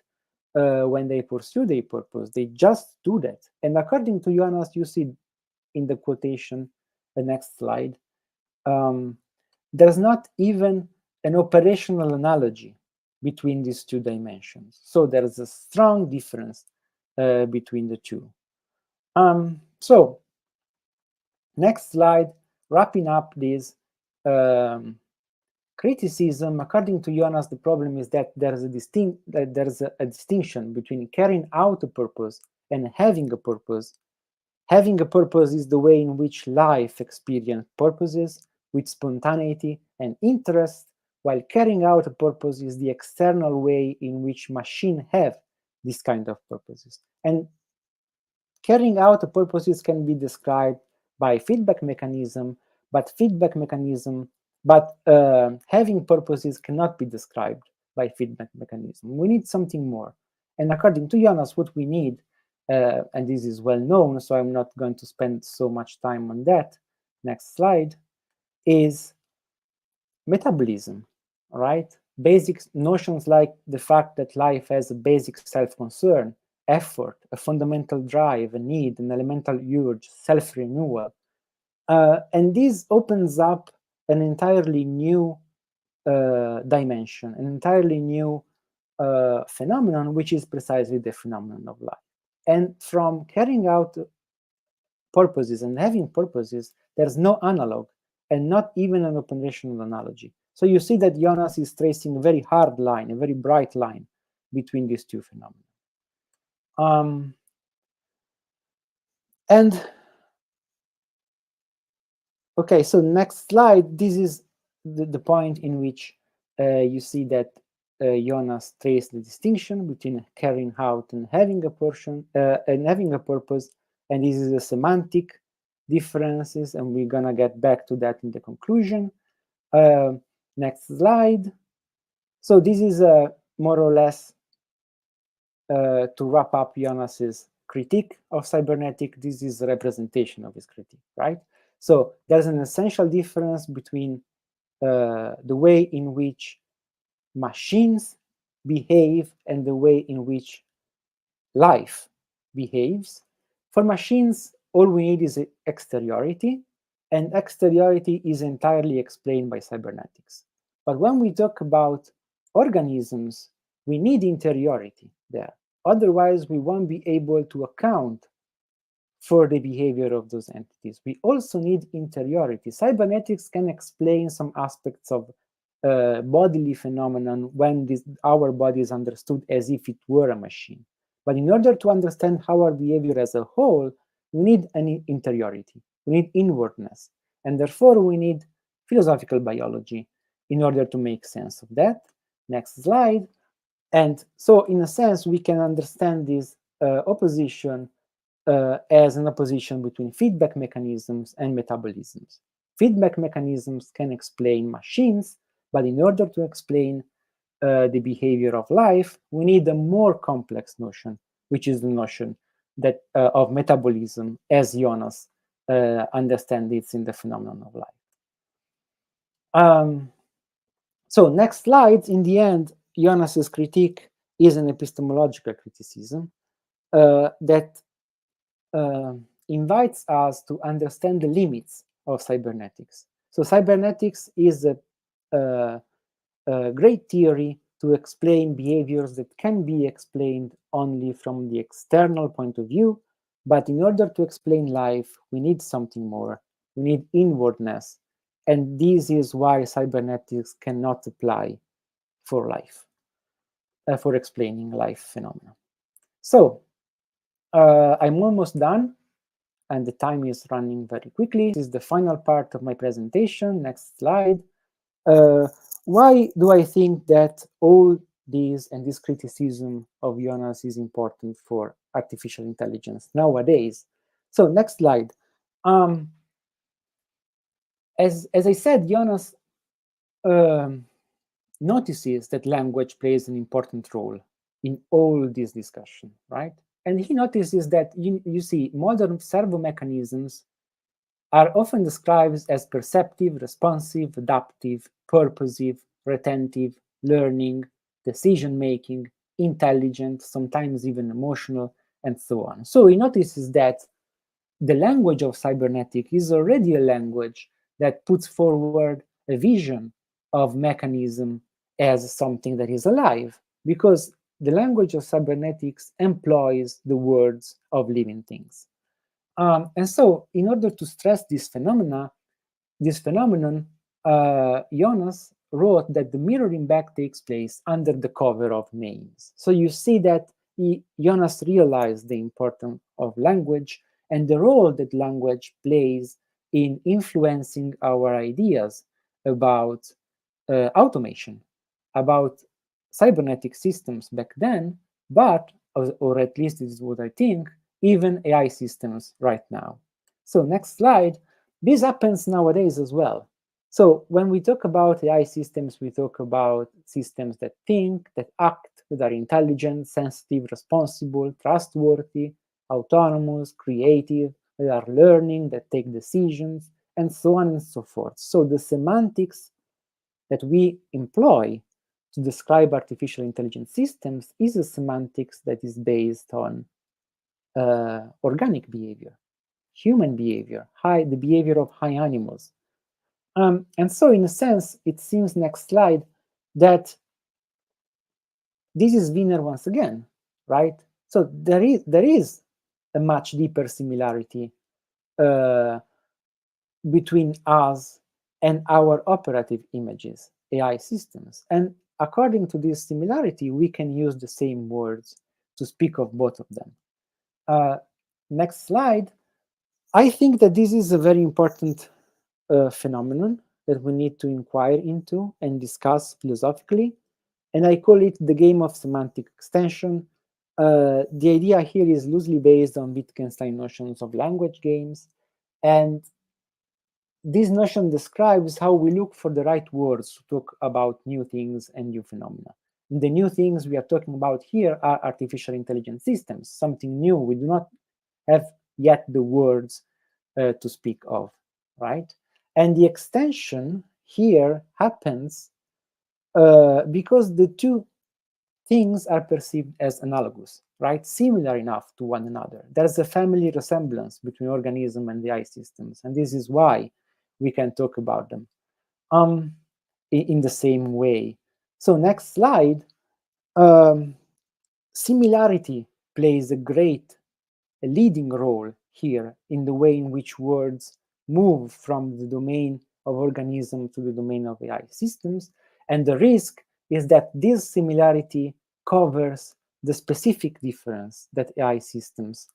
when they pursue their purpose. They just do that. And according to Jonas, you see in the quotation, the next slide, there's not even an operational analogy between these two dimensions. So there's a strong difference between the two. So, next slide, wrapping up this criticism. According to Jonas, the problem is that there's a distinction between carrying out a purpose and having a purpose. Having a purpose is the way in which life experiences purposes with spontaneity and interest, while carrying out a purpose is the external way in which machines have this kind of purposes. And carrying out a purposes can be described by feedback mechanism, but having purposes cannot be described by feedback mechanism. We need something more. And according to Jonas, what we need, and this is well known, so I'm not going to spend so much time on that. Next slide, is metabolism, right? Basic notions like the fact that life has a basic self-concern, effort, a fundamental drive, a need, an elemental urge, self-renewal. And this opens up an entirely new dimension, an entirely new phenomenon, which is precisely the phenomenon of life. And from carrying out purposes and having purposes, there's no analog and not even an operational analogy. So you see that Jonas is tracing a very hard line, a very bright line between these two phenomena. Okay, so next slide, this is the point in which you see that Jonas traced the distinction between carrying out and having a purpose, and this is a semantic differences, and we're gonna get back to that in the conclusion. Next slide. So this is more or less to wrap up Jonas's critique of cybernetics. This is a representation of his critique, right? So there's an essential difference between the way in which machines behave and the way in which life behaves. For machines, all we need is exteriority, and exteriority is entirely explained by cybernetics. But when we talk about organisms, we need interiority there. Otherwise, we won't be able to account for the behavior of those entities. We also need interiority. Cybernetics can explain some aspects of bodily phenomenon when our body is understood as if it were a machine. But in order to understand how our behavior as a whole, we need an interiority, we need inwardness, and therefore we need philosophical biology in order to make sense of that. Next slide. And so in a sense, we can understand this opposition as an opposition between feedback mechanisms and metabolisms. Feedback mechanisms can explain machines, but in order to explain the behavior of life, we need a more complex notion, which is the notion that of metabolism, as Jonas understands it in the phenomenon of life. So next slide, in the end, Jonas's critique is an epistemological criticism that invites us to understand the limits of cybernetics. So cybernetics is a great theory to explain behaviors that can be explained only from the external point of view, but in order to explain life, we need something more. We need inwardness, and this is why cybernetics cannot apply for life, for explaining life phenomena. So I'm almost done, and the time is running very quickly. This is the final part of my presentation. Next slide. Why do I think that all these and this criticism of Jonas is important for artificial intelligence nowadays? So next slide. As I said, Jonas notices that language plays an important role in all this discussion, right? And he notices that you see modern servo mechanisms are often described as perceptive, responsive, adaptive, purposive, retentive, learning, decision-making, intelligent, sometimes even emotional, and so on. So he notices that the language of cybernetics is already a language that puts forward a vision of mechanism as something that is alive, because the language of cybernetics employs the words of living things. And so, in order to stress this phenomenon, Jonas wrote that the mirroring back takes place under the cover of names. So you see that Jonas realized the importance of language and the role that language plays in influencing our ideas about automation, about cybernetic systems back then, but, or at least this is what I think, even AI systems right now. So next slide. This happens nowadays as well. So when we talk about AI systems, we talk about systems that think, that act, that are intelligent, sensitive, responsible, trustworthy, autonomous, creative, that are learning, that take decisions, and so on and so forth. So the semantics that we employ to describe artificial intelligence systems is a semantics that is based on organic behavior, human behavior, the behavior of high animals. And so in a sense, it seems, next slide, that this is Wiener once again, right? So there is a much deeper similarity between us and our operative images, AI systems. And according to this similarity, we can use the same words to speak of both of them. Next slide. I think that this is a very important phenomenon that we need to inquire into and discuss philosophically. And I call it the game of semantic extension. The idea here is loosely based on Wittgenstein notions of language games. And this notion describes how we look for the right words to talk about new things and new phenomena. And the new things we are talking about here are artificial intelligence systems, something new. We do not have yet the words to speak of, right? And the extension here happens because the two things are perceived as analogous, right? Similar enough to one another. There's a family resemblance between organism and AI systems, and this is why we can talk about them in the same way. So next slide. Similarity plays a leading role here in the way in which words move from the domain of organism to the domain of AI systems. And the risk is that this similarity covers the specific difference that AI systems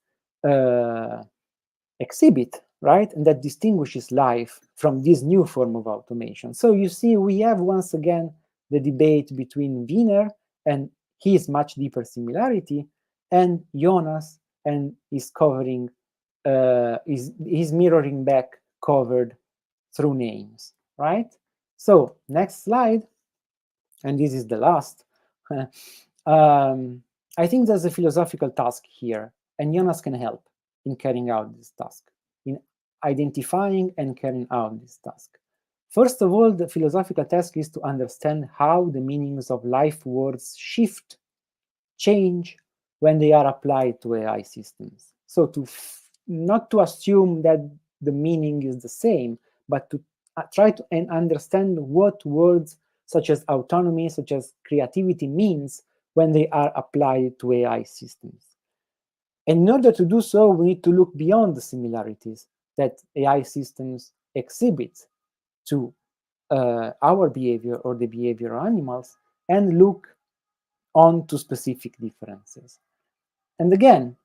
exhibit, right? And that distinguishes life from this new form of automation. So you see, we have once again the debate between Wiener and his much deeper similarity, and Jonas and his covering, his mirroring back covered through names, right? So next slide, and this is the last. I think there's a philosophical task here, and Jonas can help in carrying out this task, in identifying and carrying out this task. First of all, the philosophical task is to understand how the meanings of life words change when they are applied to AI systems. So not to assume that the meaning is the same, but to try to understand what words such as autonomy, such as creativity means when they are applied to AI systems. And in order to do so, we need to look beyond the similarities that AI systems exhibit to our behavior or the behavior of animals, and look on to specific differences. And again,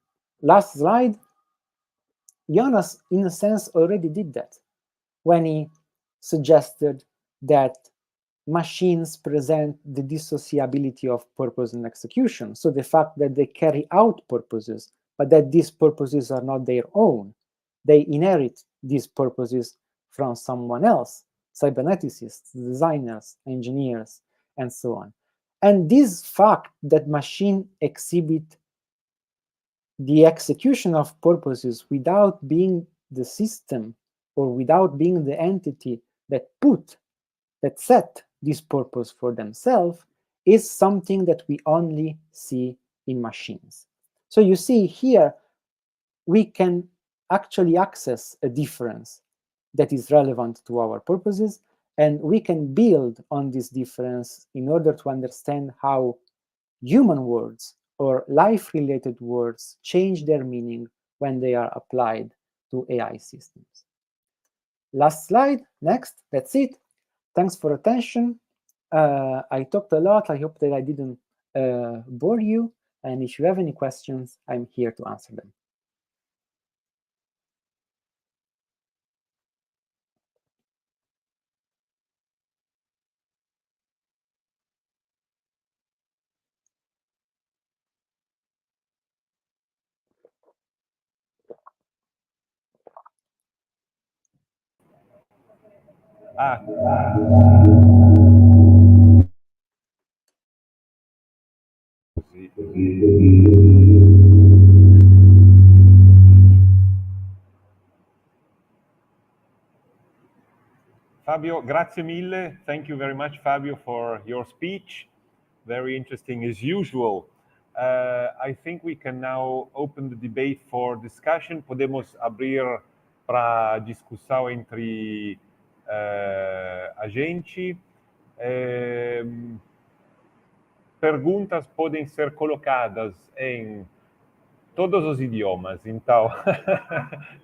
last slide, Jonas, in a sense, already did that when he suggested that machines present the dissociability of purpose and execution. So the fact that they carry out purposes, but that these purposes are not their own. They inherit these purposes from someone else, cyberneticists, designers, engineers, and so on. And this fact that machines exhibit the execution of purposes without being the system or without being the entity that set this purpose for themselves is something that we only see in machines. So you see here, we can actually access a difference that is relevant to our purposes, and we can build on this difference in order to understand how human words or life-related words change their meaning when they are applied to AI systems. Last slide, next, that's it. Thanks for attention. I talked a lot. I hope that I didn't bore you. And if you have any questions, I'm here to answer them. Fabio, grazie mille. Thank you very much, Fabio, for your speech. Very interesting as usual. I think we can now open the debate for discussion. Podemos abrir para discussão entre a gente. Perguntas podem ser colocadas em todos os idiomas, então,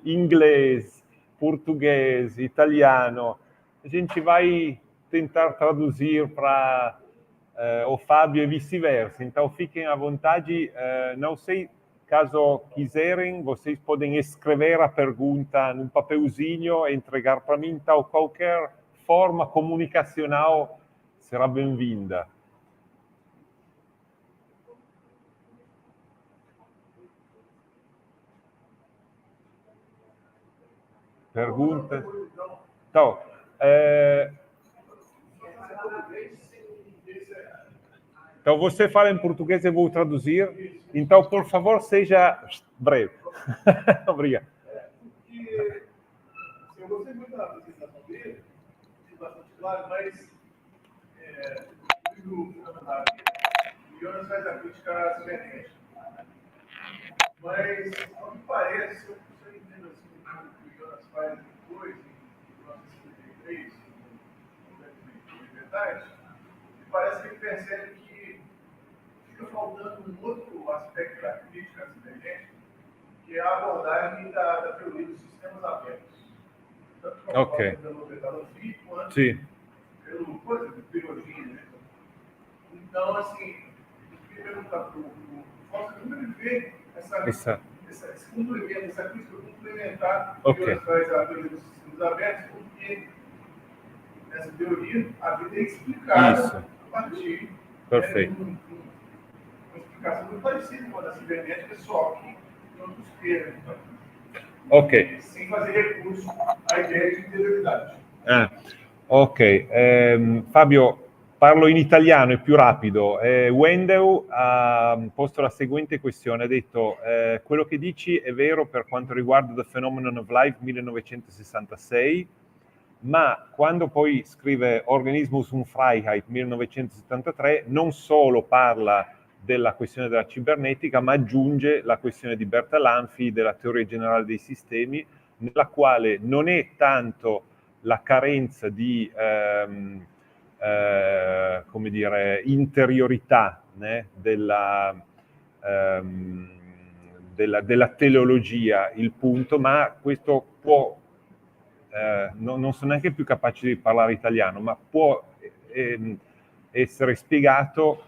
inglês, português, italiano. A gente vai tentar traduzir para o Fabio e vice-versa. Então, fiquem à vontade. Não sei, caso quiserem, vocês podem escrever a pergunta num papelzinho e entregar para mim. Então, qualquer forma comunicacional será bem-vinda. Perguntas? Então, então, você fala em português, eu vou traduzir. Então, por favor, seja breve. Obrigado. Porque eu gostei muito da apresentação dele, bastante claro, mas o livro fundamental o Jonas faz a crítica à Cybernetics. Mas, ao que parece, eu entendo assim, o que o Jonas faz depois, em 1953, no Liberdade, me parece que ele percebe que fica faltando um outro aspecto da crítica à Cybernetics, que é a abordagem da teoria dos sistemas abertos. Tanto pelo Viii quanto pela biologia, né? Então, assim, eu queria perguntar para o Fossa como ele vê esse complemento, essa crítica complementar que Jonas faz a teoria dos sistemas abertos, porque nessa teoria a vida é explicada a partir de uma explicação muito parecida com a da cibernética, só que em outros termos. Ok. Sem fazer recurso à ideia de interioridade. Ok. Fabio, parlo in italiano, è più rapido. Wendell ha posto la seguente questione, ha detto quello che dici è vero per quanto riguarda The Phenomenon of Life 1966, ma quando poi scrive Organismus und Freiheit 1973 non solo parla della questione della cibernetica, ma aggiunge la questione di Bertalanffy, della teoria generale dei sistemi, nella quale non è tanto la carenza di come dire, interiorità della teleologia il punto, ma questo può non sono neanche più capace di parlare italiano, ma può essere spiegato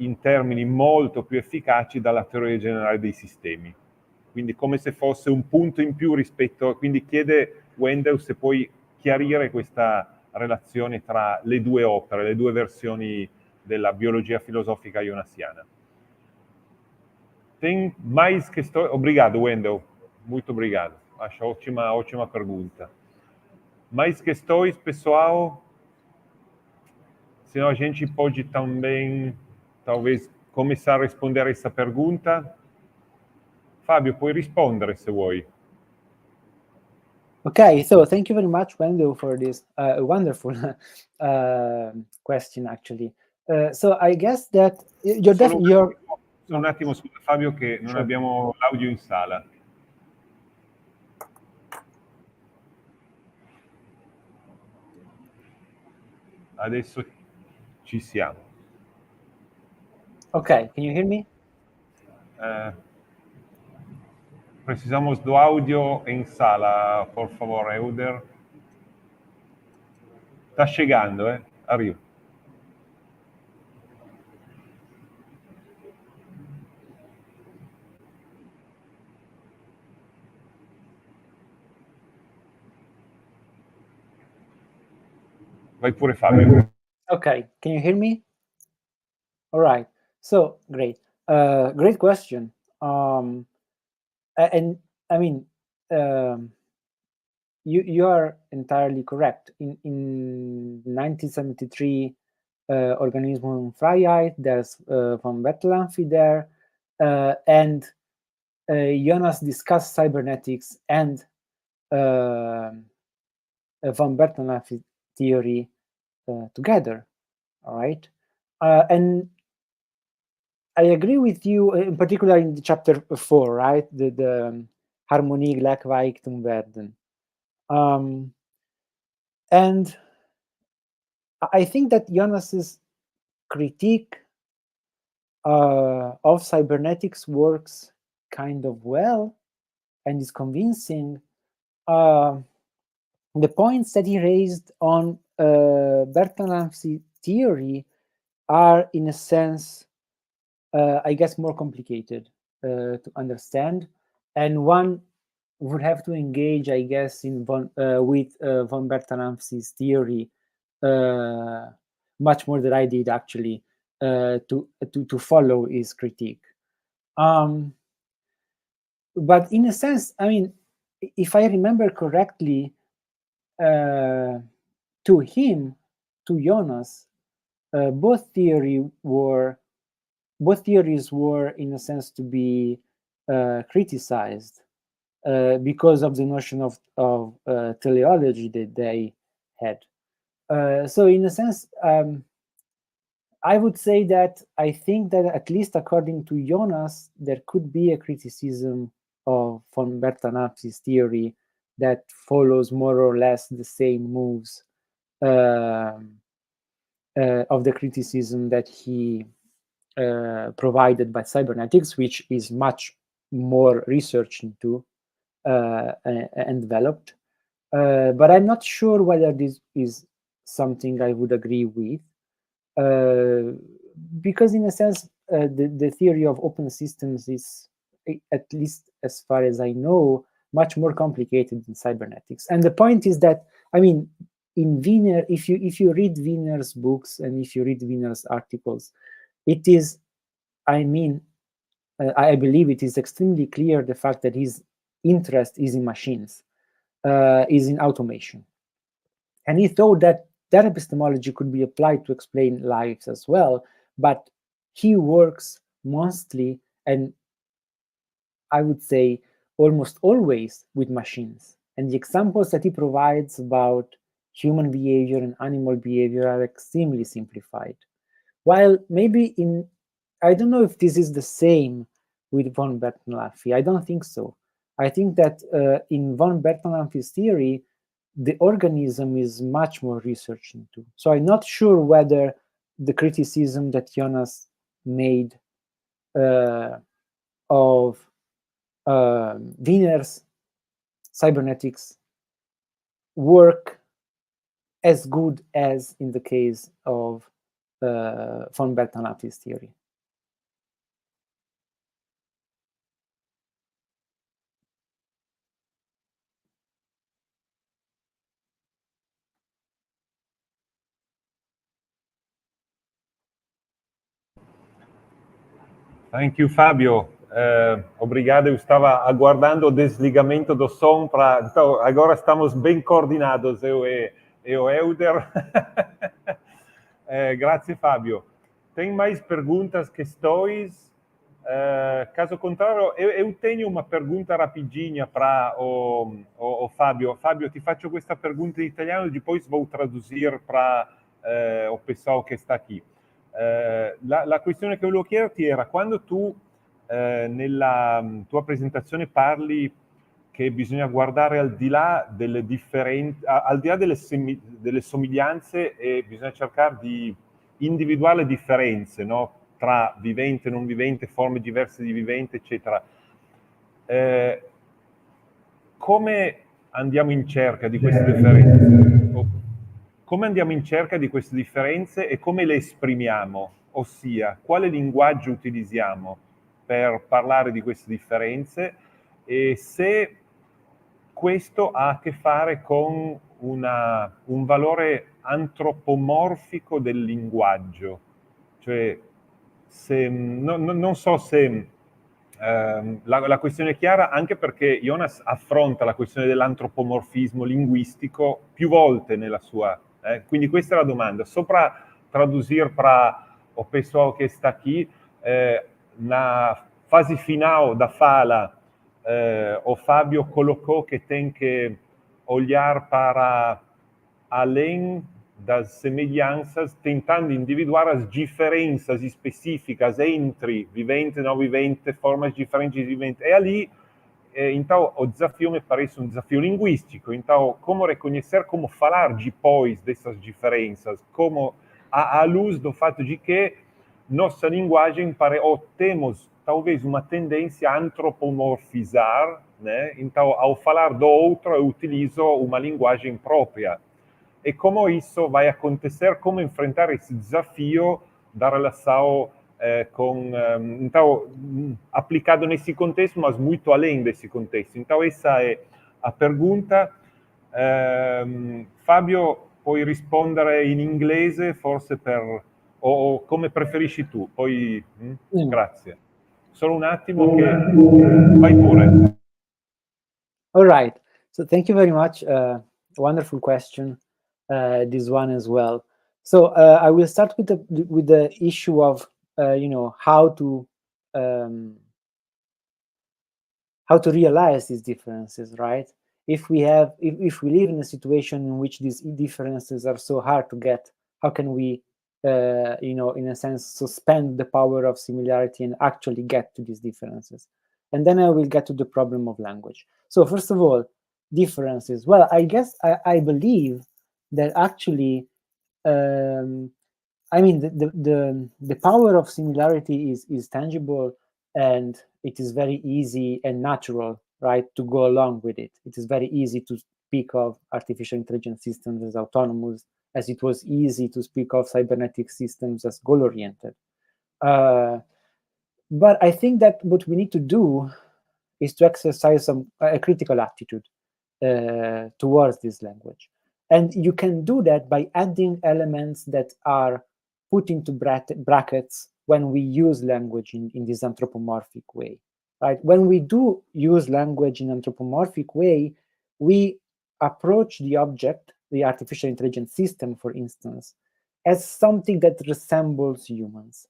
in termini molto più efficaci dalla teoria generale dei sistemi. Quindi come se fosse un punto in più rispetto... Quindi chiede Wendell se puoi chiarire questa relazione tra le due opere, le due versioni della biologia filosofica jonasiana. Tem mais questões? Obrigado, Wendell. Muito obrigado. Acho ótima pergunta. Mais questões, pessoal? Senão a gente pode também, talvez, começar a responder a essa pergunta. Fabio, puoi rispondere se vuoi. Okay, so thank you very much, Wendell, for this wonderful question, actually. So I guess that you're definitely... Un attimo, scusa Fabio, che non abbiamo l'audio in sala. Adesso ci siamo. Ok, can you hear me? Precisamos do áudio em sala, por favor, Euder. Está chegando, Arriba. Vai pure, Fabio. Okay, can you hear me? All right. So great. Great question. And I mean, you are entirely correct. In 1973, Organismus Freiheit, there's von Bertalanffy there, and Jonas discussed cybernetics and von Bertalanffy theory together. All right, and I agree with you, in particular in the chapter 4, right? The Harmonie, Gleichgewichtung werden. And I think that Jonas's critique of cybernetics works kind of well and is convincing. The points that he raised on Bertalanffy theory are, in a sense, I guess, more complicated to understand, and one would have to engage, I guess, with von Bertalanffy's theory much more than I did, actually, to follow his critique. But in a sense, I mean, if I remember correctly, to him, to Jonas, both theories were, in a sense, to be criticized because of the notion of teleology that they had. So in a sense, I would say that I think that, at least according to Jonas, there could be a criticism of von Bertalanffy's theory that follows more or less the same moves of the criticism that he provided by cybernetics, which is much more research into and developed. But I'm not sure whether this is something I would agree with, because in a sense, the theory of open systems is, at least as far as I know, much more complicated than cybernetics. And the point is that, I mean, in Wiener, if you read Wiener's books and if you read Wiener's articles, it is, I mean, I believe it is extremely clear the fact that his interest is in machines, is in automation. And he thought that that epistemology could be applied to explain lives as well, but he works mostly, and I would say almost always, with machines. And the examples that he provides about human behavior and animal behavior are extremely simplified. While maybe I don't know if this is the same with von Bertalanffy. I don't think so. I think that in von Bertalanffy's theory, the organism is much more researched into. So I'm not sure whether the criticism that Jonas made of Wiener's cybernetics work as good as in the case of von Bertalanffy's theory. Thank you, Fabio. Obrigado. Eu estava aguardando o desligamento do som para. Então, agora estamos bem coordenados, eu e o Euder. Grazie, Fabio. Tem mais perguntas, questões? Caso contrário, eu tenho uma pergunta rapidinha para o Fabio. Fabio, ti faccio questa pergunta in italiano e depois vou traduzir para o pessoal che sta aqui. La questione che volevo chiederti era, quando tu nella tua presentazione parli che bisogna guardare al di là delle differenze, al di là delle somiglianze, e bisogna cercare di individuare le differenze, no? Tra vivente e non vivente, forme diverse di vivente, eccetera. come andiamo in cerca di queste differenze? Come andiamo in cerca di queste differenze e come le esprimiamo? Ossia, quale linguaggio utilizziamo per parlare di queste differenze e se questo ha a che fare con un valore antropomorfico del linguaggio. Cioè, non so se la questione è chiara, anche perché Jonas affronta la questione dell'antropomorfismo linguistico più volte nella sua... quindi questa è la domanda. Sopra traduzir para o pessoal que está aqui, na fase final da fala, o Fabio colocou que tem que olhar para além das semelhanças, tentando individuar as diferenças específicas entre vivente e não vivente, formas diferentes de vivente. E ali, então, o desafio me parece um desafio linguístico. Então, como reconhecer, como falar depois dessas diferenças, como à luz do fato de que nossa linguagem, temos talvez uma tendência a antropomorfizar, né? Então, ao falar do outro, eu utilizo uma linguagem própria. E como isso vai acontecer, como enfrentar esse desafio da relação então, aplicado nesse contexto, mas muito além desse contexto. Então, essa é a pergunta. Fabio, puoi rispondere in inglese, forse o come preferisci tu, poi... Grazie. Solo un attimo che... Vai pure. All right. So thank you very much. Wonderful question. This one as well. So I will start with the issue of how to realize these differences, right? If we live in a situation in which these differences are so hard to get, how can we in a sense suspend the power of similarity and actually get to these differences? And then I will get to the problem of language. So first of all, differences. Well, I guess I believe that actually, I mean, the power of similarity is tangible, and it is very easy and natural, right, to go along with it. It is very easy to speak of artificial intelligence systems as autonomous, as it was easy to speak of cybernetic systems as goal-oriented. But I think that what we need to do is to exercise a critical attitude towards this language. And you can do that by adding elements that are put into brackets when we use language in this anthropomorphic way, right? When we do use language in an anthropomorphic way, we approach the object, the artificial intelligence system, for instance, as something that resembles humans.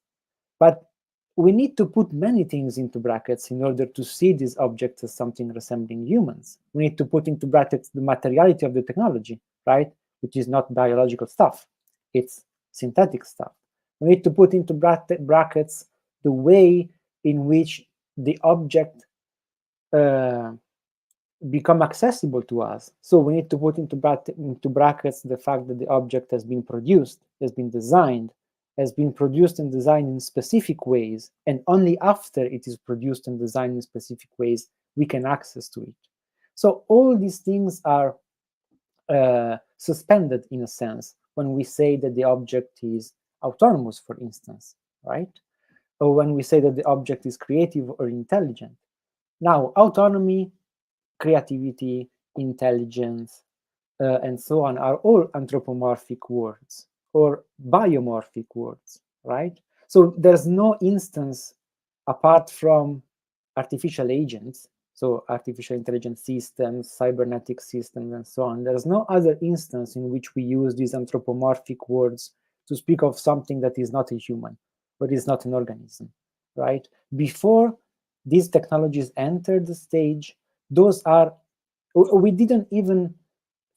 But we need to put many things into brackets in order to see these objects as something resembling humans. We need to put into brackets the materiality of the technology, right? Which is not biological stuff, it's synthetic stuff. We need to put into brackets the way in which the object become accessible to us. So we need to put into brackets the fact that the object has been produced, has been designed, has been produced and designed in specific ways, and only after it is produced and designed in specific ways, we can access to it. So all these things are suspended in a sense when we say that the object is autonomous, for instance, right? Or when we say that the object is creative or intelligent. Now, autonomy, creativity, intelligence, and so on are all anthropomorphic words or biomorphic words, right? So there's no instance apart from artificial agents, so artificial intelligence systems, cybernetic systems, and so on. There's no other instance in which we use these anthropomorphic words to speak of something that is not a human, or is not an organism, right? Before these technologies entered the stage, we didn't even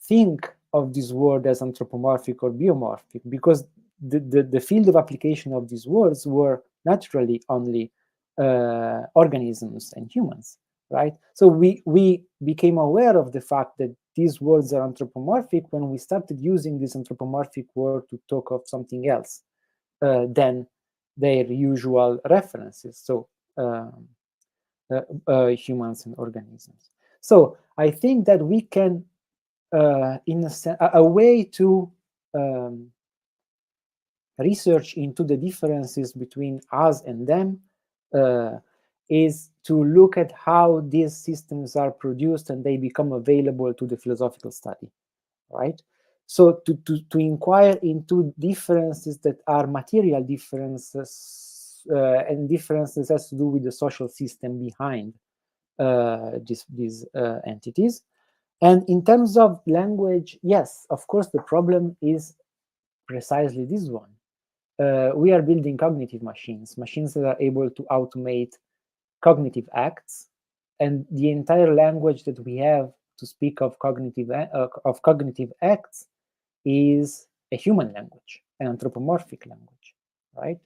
think of this word as anthropomorphic or biomorphic, because the field of application of these words were naturally only organisms and humans, right? So we became aware of the fact that these words are anthropomorphic when we started using this anthropomorphic word to talk of something else than their usual references, so humans and organisms. So I think that we can, in a way to research into the differences between us and them is to look at how these systems are produced and they become available to the philosophical study, right? So to inquire into differences that are material differences and differences has to do with the social system behind these entities. And in terms of language, yes, of course, the problem is precisely this one. We are building cognitive machines that are able to automate cognitive acts, and the entire language that we have to speak of cognitive acts is a human language, an anthropomorphic language, right?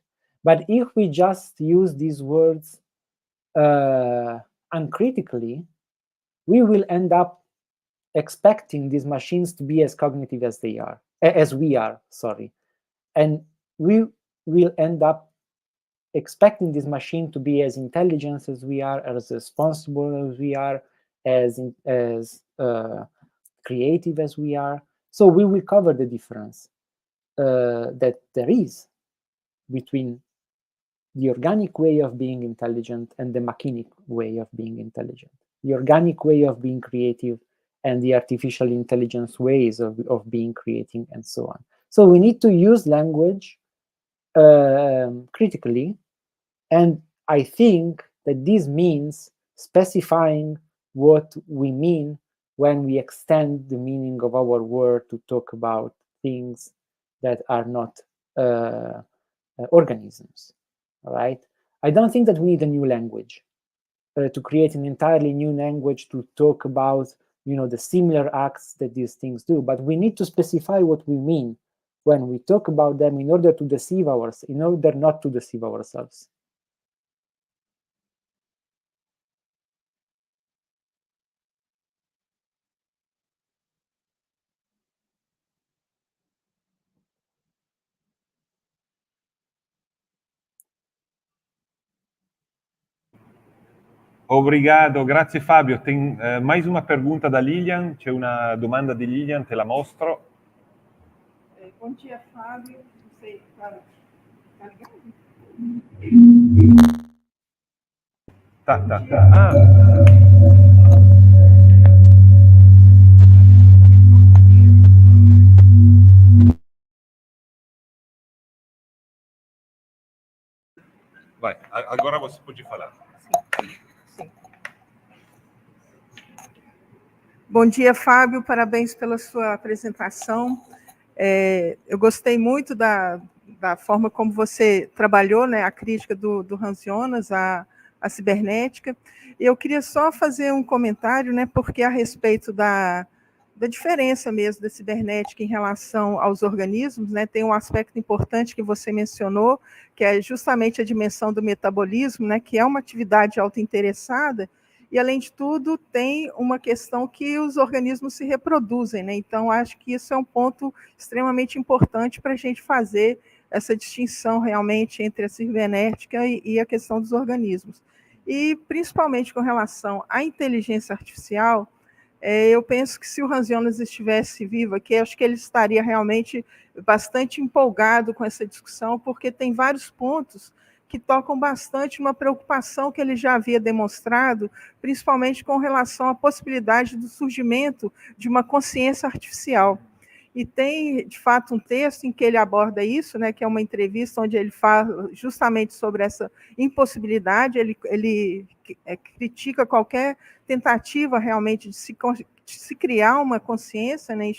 But if we just use these words uncritically, we will end up expecting these machines to be as cognitive as we are, sorry. And we will end up expecting this machine to be as intelligent as we are, as responsible as we are, as creative as we are. So we will cover the difference that there is between the organic way of being intelligent and the mechanic way of being intelligent, the organic way of being creative and the artificial intelligence ways of being creating, and so on. So we need to use language critically, and I think that this means specifying what we mean when we extend the meaning of our word to talk about things that are not organisms, all right? I don't think that we need a new language to create an entirely new language to talk about, the similar acts that these things do, but we need to specify what we mean when we talk about them in order not to deceive ourselves. Obrigado, grazie Fabio. Tem mais uma pergunta da Lilian, c'è una domanda di Lilian, te la mostro. Bom dia, Fabio. Não sei, tá ligado? Tá. Ah. Vai, agora você pode falar. Sim. Bom dia, Fábio. Parabéns pela sua apresentação. Eu gostei muito da forma como você trabalhou, né, a crítica do Jonas à cibernética. Eu queria só fazer um comentário, né, porque a respeito da diferença mesmo da cibernética em relação aos organismos, né, tem um aspecto importante que você mencionou, que é justamente a dimensão do metabolismo, né, que é uma atividade autointeressada, e, além de tudo, tem uma questão que os organismos se reproduzem, né? Então, acho que isso é um ponto extremamente importante para a gente fazer essa distinção realmente entre a cibernética e a questão dos organismos. E, principalmente com relação à inteligência artificial, eu penso que se o Jonas estivesse vivo aqui, acho que ele estaria realmente bastante empolgado com essa discussão, porque tem vários pontos que tocam bastante uma preocupação que ele já havia demonstrado, principalmente com relação à possibilidade do surgimento de uma consciência artificial. E tem, de fato, um texto em que ele aborda isso, né, que é uma entrevista onde ele fala justamente sobre essa impossibilidade, ele critica qualquer tentativa realmente de se criar uma consciência, né,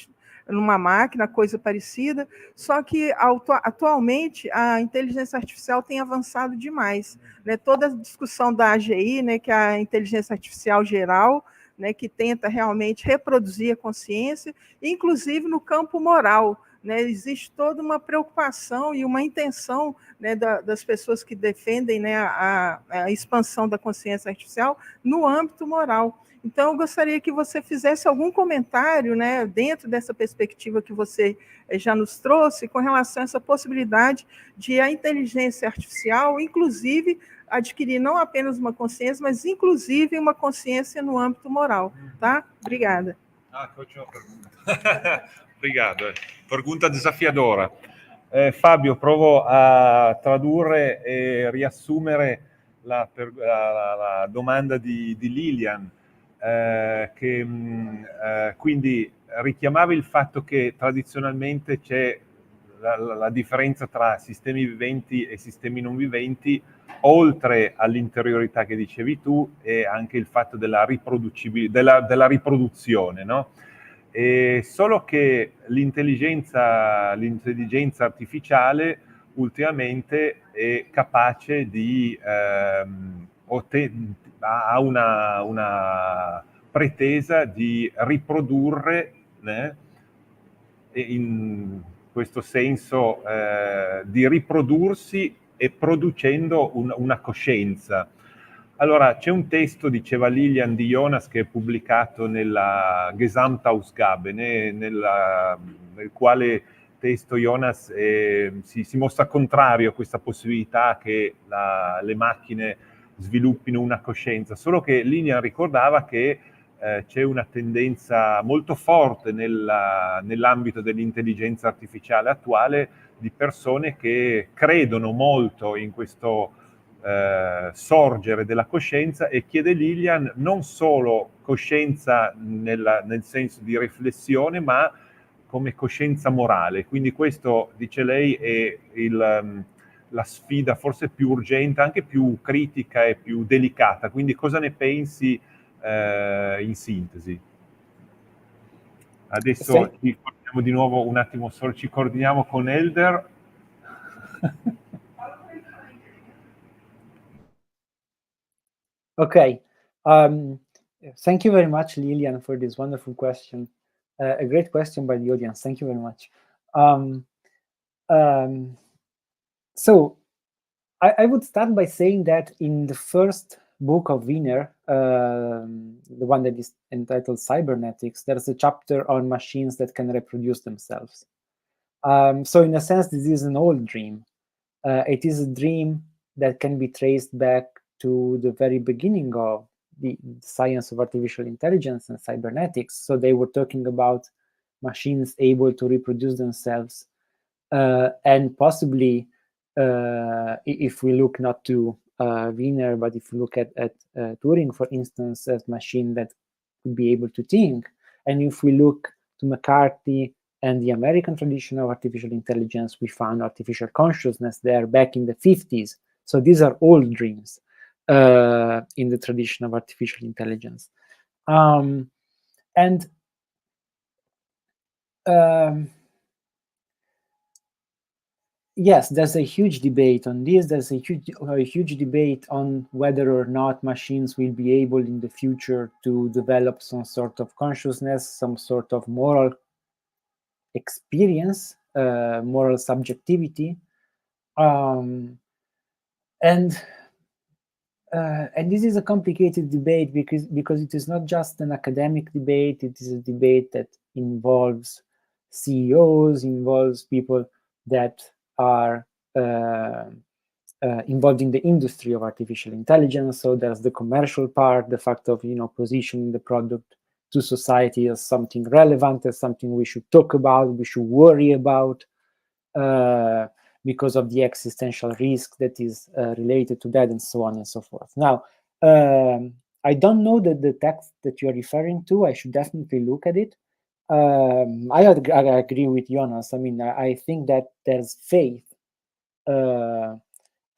numa máquina, coisa parecida, só que atualmente a inteligência artificial tem avançado demais, né? Toda a discussão da AGI, né, que é a inteligência artificial geral, né, que tenta realmente reproduzir a consciência, inclusive no campo moral, né, existe toda uma preocupação e uma intenção, né, das pessoas que defendem, né, a expansão da consciência artificial no âmbito moral. Então, eu gostaria que você fizesse algum comentário, né, dentro dessa perspectiva que você já nos trouxe, com relação a essa possibilidade de a inteligência artificial, inclusive, adquirir não apenas uma consciência, mas inclusive uma consciência no âmbito moral, tá? Obrigada. Que ótima pergunta. Obrigado. Pergunta desafiadora. Fabio, provo a tradurre e riassumere la domanda di Lilian, che quindi richiamava il fatto che tradizionalmente c'è la differenza tra sistemi viventi e sistemi non viventi, oltre all'interiorità che dicevi tu, e anche il fatto della riproduzione, no? Solo che l'intelligenza artificiale ultimamente è capace di ha una pretesa di riprodurre, in questo senso di riprodursi e producendo una coscienza. Allora, c'è un testo, diceva Lilian, di Jonas, che è pubblicato nella Gesamtausgabe, nel quale testo Jonas si mostra contrario a questa possibilità che le macchine sviluppino una coscienza, solo che Lilian ricordava che c'è una tendenza molto forte nell'ambito dell'intelligenza artificiale attuale di persone che credono molto in questo sorgere della coscienza, e chiede Lilian non solo coscienza nel senso di riflessione, ma come coscienza morale. Quindi questo, dice lei, è la sfida forse più urgente, anche più critica e più delicata. Quindi cosa ne pensi in sintesi? Adesso ci coordiniamo di nuovo un attimo, solo ci coordiniamo con Elder. Okay. Thank you very much, Lilian, for this wonderful question. A great question by the audience. Thank you very much. So I would start by saying that in the first book of Wiener, the one that is entitled Cybernetics, there's a chapter on machines that can reproduce themselves. So in a sense, this is an old dream. It is a dream that can be traced back to the very beginning of the science of artificial intelligence and cybernetics. So they were talking about machines able to reproduce themselves, and possibly, if we look not to Wiener, but if we look at Turing, for instance, as machine that could be able to think, and if we look to McCarthy and the American tradition of artificial intelligence, we found artificial consciousness there back in the 50s. So these are old dreams in the tradition of artificial intelligence. Yes, there's a huge debate on this. There's a huge debate on whether or not machines will be able in the future to develop some sort of consciousness, some sort of moral experience, moral subjectivity, and this is a complicated debate because it is not just an academic debate. It is a debate that involves CEOs, involves people that are involved in the industry of artificial intelligence. So there's the commercial part, the fact of positioning the product to society as something relevant, as something we should talk about, we should worry about, because of the existential risk that is related to that, and so on and so forth. Now, I don't know the text that you're referring to. I should definitely look at it. I agree with Jonas. I mean, I think that there's faith. I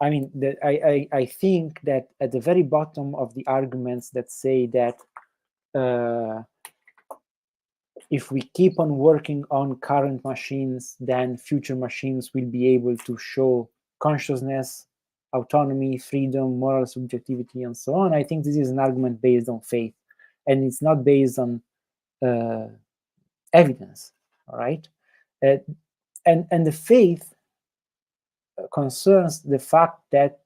mean, I think that at the very bottom of the arguments that say that if we keep on working on current machines, then future machines will be able to show consciousness, autonomy, freedom, moral subjectivity, and so on. I think this is an argument based on faith, and it's not based on evidence. All right, and the faith concerns the fact that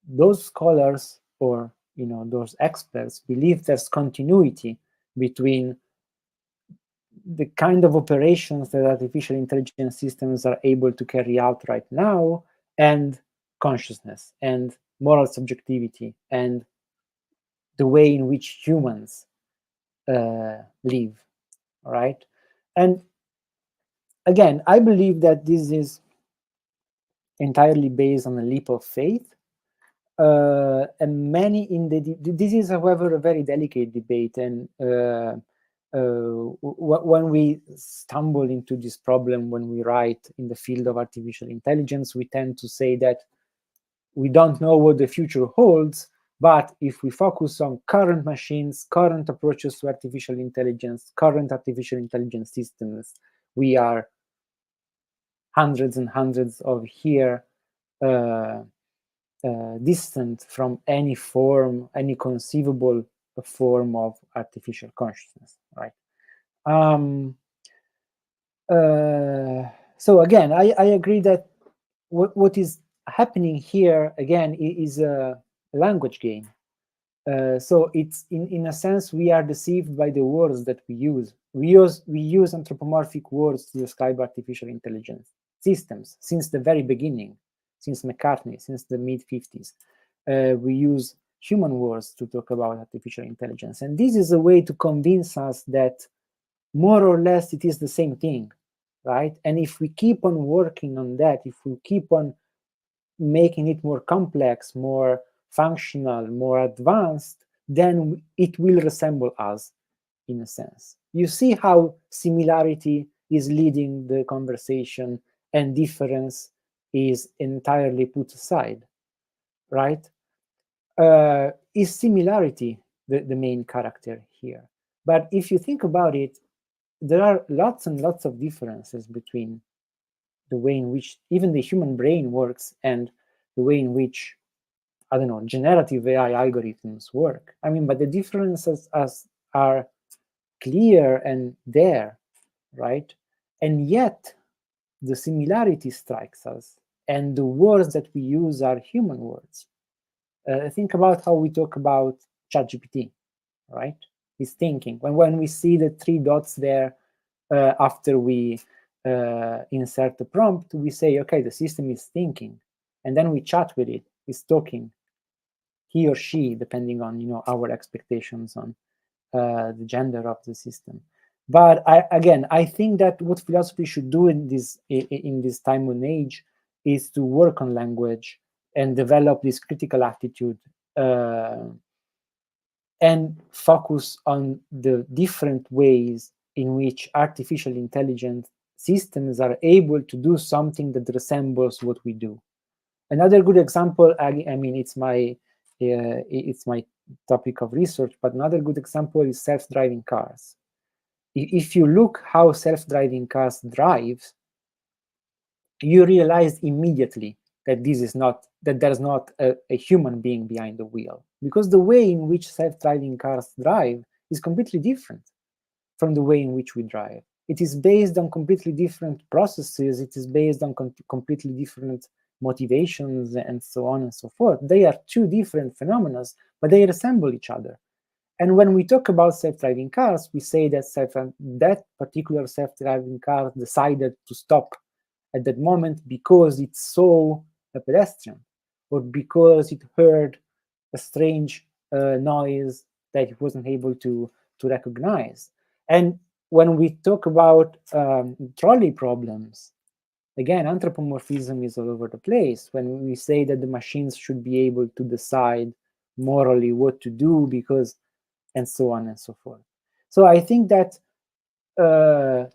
those scholars, or those experts, believe there's continuity between the kind of operations that artificial intelligence systems are able to carry out right now and consciousness, and moral subjectivity and the way in which humans live, right? And again, I believe that this is entirely based on a leap of faith. And many this is, however, a very delicate debate, and when we stumble into this problem, when we write in the field of artificial intelligence, we tend to say that we don't know what the future holds, but if we focus on current machines, current approaches to artificial intelligence, current artificial intelligence systems, we are hundreds and hundreds of years distant from any form, any conceivable form of artificial consciousness, right? So again, I agree that what is happening here, again, is a language game. So it's, in a sense, we are deceived by the words that we use. We use anthropomorphic words to describe artificial intelligence systems since the very beginning, since McCartney, since the mid-50s. We use human words to talk about artificial intelligence. And this is a way to convince us that more or less it is the same thing, right? And if we keep on working on that, if we keep on making it more complex, more functional, more advanced, then it will resemble us in a sense. You see how similarity is leading the conversation and difference is entirely put aside, right? Is similarity the main character here? But if you think about it, there are lots and lots of differences between the way in which even the human brain works and the way in which, I don't know, generative AI algorithms work. I mean, but the differences are clear and there, right? And yet the similarity strikes us, and the words that we use are human words. Think about how we talk about ChatGPT, right? It's thinking. When we see the 3 dots there after we insert the prompt, we say, okay, the system is thinking, and then we chat with it. It's talking. He or she, depending on our expectations on the gender of the system. But I think that what philosophy should do in this time and age is to work on language and develop this critical attitude and focus on the different ways in which artificial intelligence systems are able to do something that resembles what we do. Another good example, I mean, it's my topic of research, but another good example is self-driving cars. If you look how self-driving cars drive, you realize immediately that there's not a human being behind the wheel, because the way in which self-driving cars drive is completely different from the way in which we drive. It is based on completely different processes. It is based on completely different motivations and so on and so forth. They are two different phenomena, but they resemble each other. And when we talk about self-driving cars, we say that that particular self-driving car decided to stop at that moment because it saw a pedestrian, or because it heard a strange noise that it wasn't able to recognize. And when we talk about trolley problems, again, anthropomorphism is all over the place. When we say that the machines should be able to decide morally what to do, because, and so on and so forth. So I think that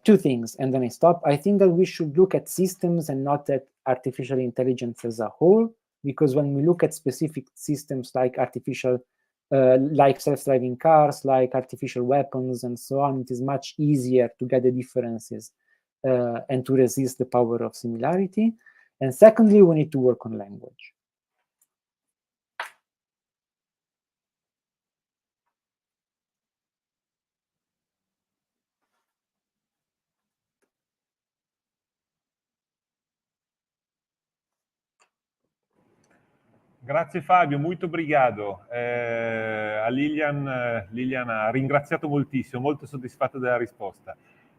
two things, and then I stop. I think that we should look at systems and not at artificial intelligence as a whole, because when we look at specific systems like like self-driving cars, like artificial weapons and so on, it is much easier to get the differences and to resist the power of similarity. And secondly, we need to work on language. Grazie Fabio, muito obrigado. A Lilian ha ringraziato moltissimo, molto soddisfatto della risposta.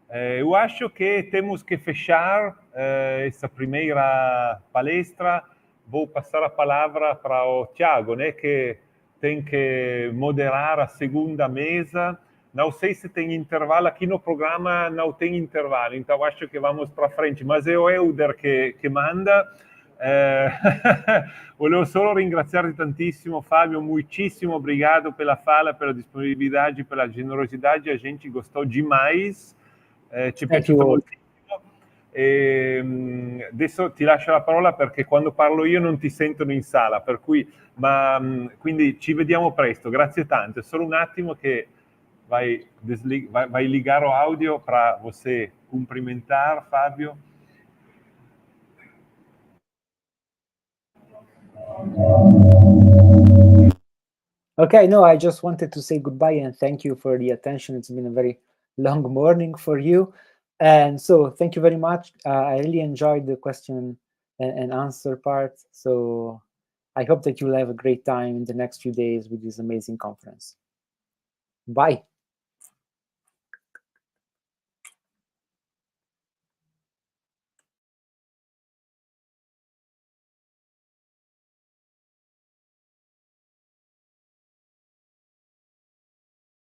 Eu acho que temos que fechar essa primeira palestra vou passar a palavra para o Tiago, né, que tem que moderar a segunda mesa. Não sei se tem intervalo, aqui no programa não tem intervalo, então acho que vamos para frente, mas é o Euder que manda. Volevo solo ringraziarti tantissimo, Fabio, muitíssimo obrigado pela fala, pela disponibilidade, pela generosidade, a gente gostou demais, ci è piaciuto moltissimo. Adesso ti lascio la parola perché quando parlo io non ti sentono in sala, per cui, quindi ci vediamo presto, grazie tanto, è solo un attimo che vai ligar o áudio para você cumprimentar, Fabio. Okay, no, I just wanted to say goodbye and thank you for the attention. It's been a very long morning for you. And so thank you very much. I really enjoyed the question and answer part. So I hope that you'll have a great time in the next few days with this amazing conference. Bye.